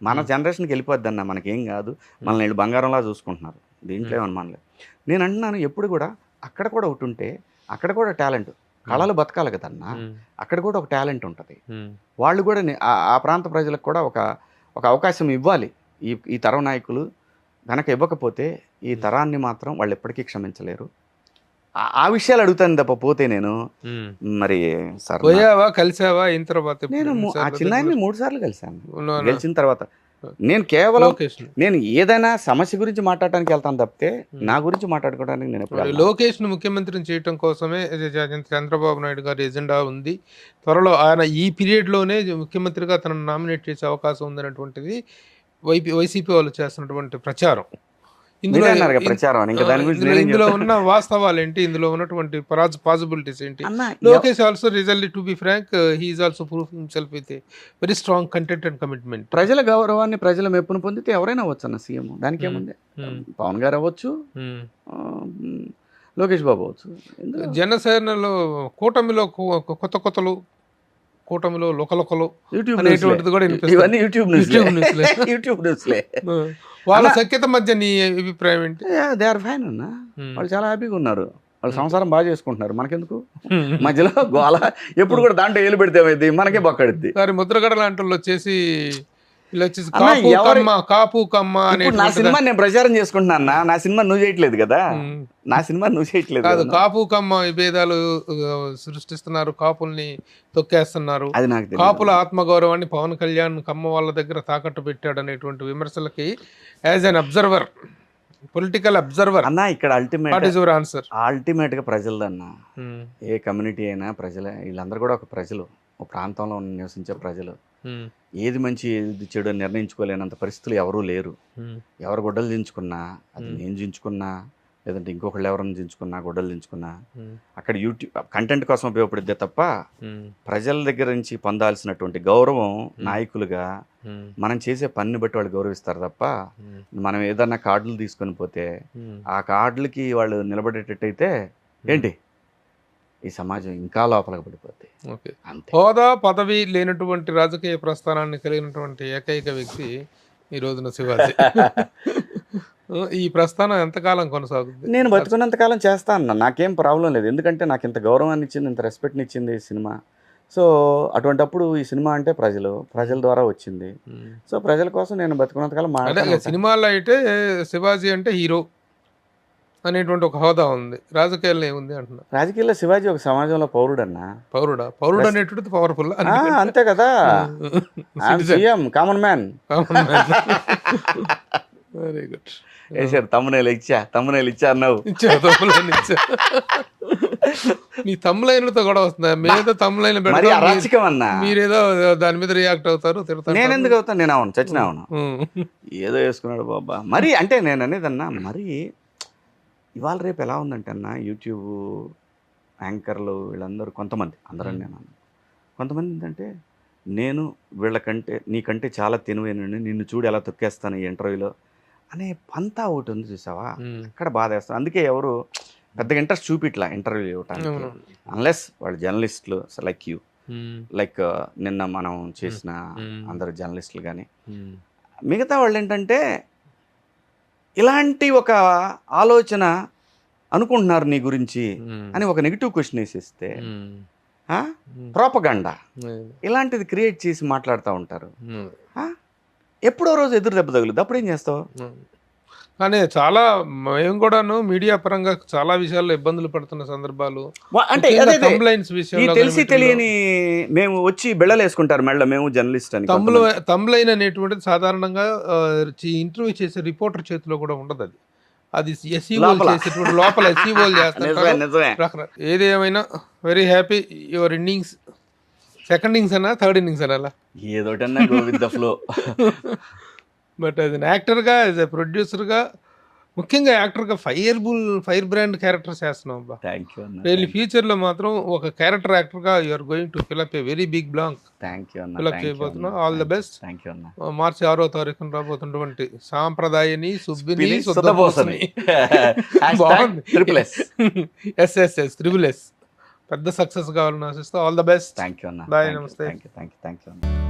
మన జనరేషన్కి వెళ్ళిపోద్ది అన్న, మనకేం కాదు, మనల్ని వీళ్ళు బంగారంలా చూసుకుంటున్నారు, దీంట్లో ఏమనమానలేదు. నేను అంటున్నాను ఎప్పుడు కూడా అక్కడ కూడా ఒకటి ఉంటే అక్కడ కూడా టాలెంట్, కళలు బతకాలి కదన్నా, అక్కడ కూడా ఒక టాలెంట్ ఉంటుంది. వాళ్ళు కూడా ఆ ప్రాంత ప్రజలకు కూడా ఒక అవకాశం ఇవ్వాలి. ఈ తరం నాయకులు కనుక ఇవ్వకపోతే ఈ తరాన్ని మాత్రం వాళ్ళు ఎప్పటికీ క్షమించలేరు. ఆ విషయాలు అడుగుతాను తప్ప పోతే నేను మరి సార్ పోయావా, కలిసావా? అయిన తర్వాత నేను ఆ చిన్నాయన్ని 3 సార్లు కలిశాను. గెలిచిన తర్వాత నేను కేవలం నేను ఏదైనా సమస్య గురించి మాట్లాడటానికి వెళ్తాను తప్పితే నా గురించి మాట్లాడుకోవడానికి నేను ఎప్పుడు లోకేష్ ను ముఖ్యమంత్రిని చేయడం కోసమే చంద్రబాబు నాయుడు గారి ఎజెండా ఉంది. త్వరలో ఆయన ఈ పీరియడ్ లోనే ముఖ్యమంత్రిగా తనను నామినేట్ చేసే అవకాశం ఉందనేటువంటిది వైసీపీ వాళ్ళు చేస్తున్నటువంటి ప్రచారం. ఇందులో ఉన్న వాస్తవాలు ఏంటి, ఇందులో ఉన్నటువంటి పాసిబిలిటీస్ ఏంటి? Lokesh also result to be frank, he is also proof himself with very strong content and commitment. ప్రజల గౌరవాన్ని, ప్రజల మెప్పును పొందితే ఎవరైనా అవ్వచ్చు అన్న సీఎం. దానికి ఏముంది, పవన్ గారు అవ్వచ్చు, లోకేష్ బాబు అవ్వచ్చు. జనసేనలో కూటమిలో కొత్తలు, కూటమిలో లోకలొకలు అనేటువంటిది కూడా ఇవన్నీ యూట్యూబ్ న్యూస్లే. వాళ్ళ సఖ్యత మధ్య నీ అభిప్రాయం ఏంటి? దే ఆర్ ఫైన్ అన్న, వాళ్ళు చాలా హ్యాపీగా ఉన్నారు, వాళ్ళు సంసారం బాగా చేసుకుంటున్నారు. మనకెందుకు మధ్యలో గోల? ఎప్పుడు కూడా దాంట్లో ఏలు పెడితే ఏమైంది, మనకే బొక్కడిద్ది. సరే, ముద్రగడ లాంటి వాళ్ళు వచ్చేసి కాపు కమ్మ అనే నా సినిమా నేను ప్రచారం చేసుకుంటున్నా. నా సినిమా నువ్వు చేయట్లేదు కదా, నా సినిమా నువ్వు చేయట్లేదు కాదు. కాపు కమ్మ విభేదాలు సృష్టిస్తున్నారు, కాపుల్ని తొక్కేస్తున్నారు. అది నాకు కాపుల ఆత్మగౌరవాన్ని పవన్ కళ్యాణ్ కమ్మ వాళ్ళ దగ్గర తాకట్టు పెట్టాడు అనేటువంటి విమర్శలకి as an observer, political observer అన్నా, ఇక్కడ అల్టిమేట్ గా ప్రజలదన్నా, ఏ కమ్యూనిటీ అయినా ప్రజలే, వీళ్ళందరూ కూడా ఒక ప్రజలు, ఒక ప్రాంతంలో నివసించే ప్రజలు. ఏది మంచి ఏది చెడు అని నిర్ణయించుకోలేనంత పరిస్థితులు ఎవరూ లేరు. ఎవరు గొడ్డలు దించుకున్నా, అది నేను దించుకున్నా, లేదంటే ఇంకొకళ్ళు ఎవరైనా దించుకున్నా, గొడ్డలు దించుకున్నా, అక్కడ యూట్యూబ్ కంటెంట్ కోసం ఉపయోగపడిద్దే తప్ప ప్రజల దగ్గర నుంచి పొందాల్సినటువంటి గౌరవం నాయకులుగా మనం చేసే పనిని బట్టి వాళ్ళు గౌరవిస్తారు తప్ప, మనం ఏదన్నా కార్డులు తీసుకొని పోతే ఆ కార్డులకి వాళ్ళు నిలబడేటట్టయితే ఏంటి, ఈ సమాజం ఇంకా లోపలికి పడిపోద్ది. హోదా పదవి లేనటువంటి రాజకీయ ప్రస్థానాన్ని కలిగినటువంటి ఏకైక వ్యక్తి ఈ రోజున శివాజీ. ఈ ప్రస్థానం ఎంతకాలం కొనసాగుతుంది? నేను బతుకున్నంతకాలం చేస్తాను, నాకేం ప్రాబ్లం లేదు. ఎందుకంటే నాకు ఇంత గౌరవాన్ని ఇచ్చింది, ఇంత రెస్పెక్ట్ని ఇచ్చింది ఈ సినిమా. సో అటువంటప్పుడు ఈ సినిమా అంటే ప్రజల ద్వారా వచ్చింది. సో ప్రజల కోసం నేను బతుకున్నంతకాలం మాట్లాడాలి. సినిమాల్లో అయితే శివాజీ అంటే హీరో అనేటువంటి ఒక హోదా ఉంది, రాజకీయాల్లో ఏముంది అంటున్నా? రాజకీయాల్లో శివాజీ ఒక సమాజంలో పౌరుడన్నా. పౌరుడు అనేటువంటిది పవర్ఫుల్ అంతే కదా. Common man. Very good. వేసారు తమ్మునేలు ఇచ్చా అన్నావు. మీ తమ్ములైనతో కూడా వస్తుందా? మీరేదో తమ్ములైన అరాచకం అన్నా, మీరేదో దాని మీద రియాక్ట్ అవుతారు, తిడతారు. నేను ఎందుకు అవుతాను? నేను అవును, చచ్చిన అవును, ఏదో వేసుకున్నాడు బాబా. మరి అంటే నేను అనేదన్నా, మరి ఇవాళ రేపు ఎలా ఉందంటే అన్న, యూట్యూబ్ యాంకర్లు వీళ్ళందరూ కొంతమంది, అందరూ నేను కొంతమంది ఏంటంటే, నేను వీళ్ళకంటే నీకంటే చాలా తెలివైన, నిన్ను చూడు ఎలా తొక్కేస్తాను ఈ ఇంటర్వ్యూలో అనే పంతా ఒకటి ఉంది చూసావా, అక్కడ బాధ వేస్తాను. అందుకే ఎవరు పెద్దగా ఇంట్రెస్ట్ చూపిట్లా ఇంటర్వ్యూ ఇవ్వటానికి, అన్లెస్ వాళ్ళు జర్నలిస్టులు లైక్ యూ, లైక్ నిన్న మనం చేసిన అందరు జర్నలిస్టులు కానీ, మిగతా వాళ్ళు ఏంటంటే ఇలాంటి ఒక ఆలోచన అనుకుంటున్నారు నీ గురించి అని ఒక నెగిటివ్ క్వశ్చన్ వేసేస్తే ప్రోపగండా ఇలాంటిది క్రియేట్ చేసి మాట్లాడుతూ ఉంటారు. ఎప్పుడో రోజు ఎదురు దెబ్బ తగులుద్ది, అప్పుడు ఏం చేస్తావు? కానీ చాలా మేము కూడాను మీడియా పరంగా చాలా విషయాల్లో ఇబ్బందులు పడుతున్న సందర్భాలు, అంటే కంప్లైంట్స్ ఈ విషయంలో తెలిసి తెలియని మేము వచ్చి బిళ్ళలేసుకుంటారు మెళ్ళ, మేము జర్నలిస్ట్ అని. తమ్లైన్ అనేటువంటిది సాధారణంగా ఇంటర్వ్యూ చేసే రిపోర్టర్ చేతిలో కూడా ఉండదు. అది ఎస్ఈఓ చేసేటువంటి లోపల ఎస్ఈఓలు చేస్తారు. ఏదేమైనా very happy your innings. Second innings అన్నా థర్డ్ ఇన్నింగ్స్ అనా ఏదోటన్నా go with the flow. But as an యాక్టర్గా, యాజ్ ఎ ప్రొడ్యూసర్గా, ముఖ్యంగా యాక్టర్గా ఫైర్ బ్రాండ్ క్యారెక్టర్స్ చేస్తున్నాం అబ్బా. థ్యాంక్ యూ అన్న. రియల్లీ ఫ్యూచర్లో మాత్రం ఒక క్యారెక్టర్ యాక్టర్గా you're going to fill up a very big blank. Thank you అన్న. ఫిల్ అప్ చేయబోతున్నాం. All the best. Thank you అన్న. మార్చి 6వ తారీఖున రాబోతున్నటువంటి సాంప్రదాయని సుబ్బిని సుద్దపోసని బాగుంది. ఎస్ పెద్ద సక్సెస్ కావాలని ఆశిస్తూ all the best. Thank you అన్న. బాయ్, నమస్తే. థ్యాంక్ యూ అన్న.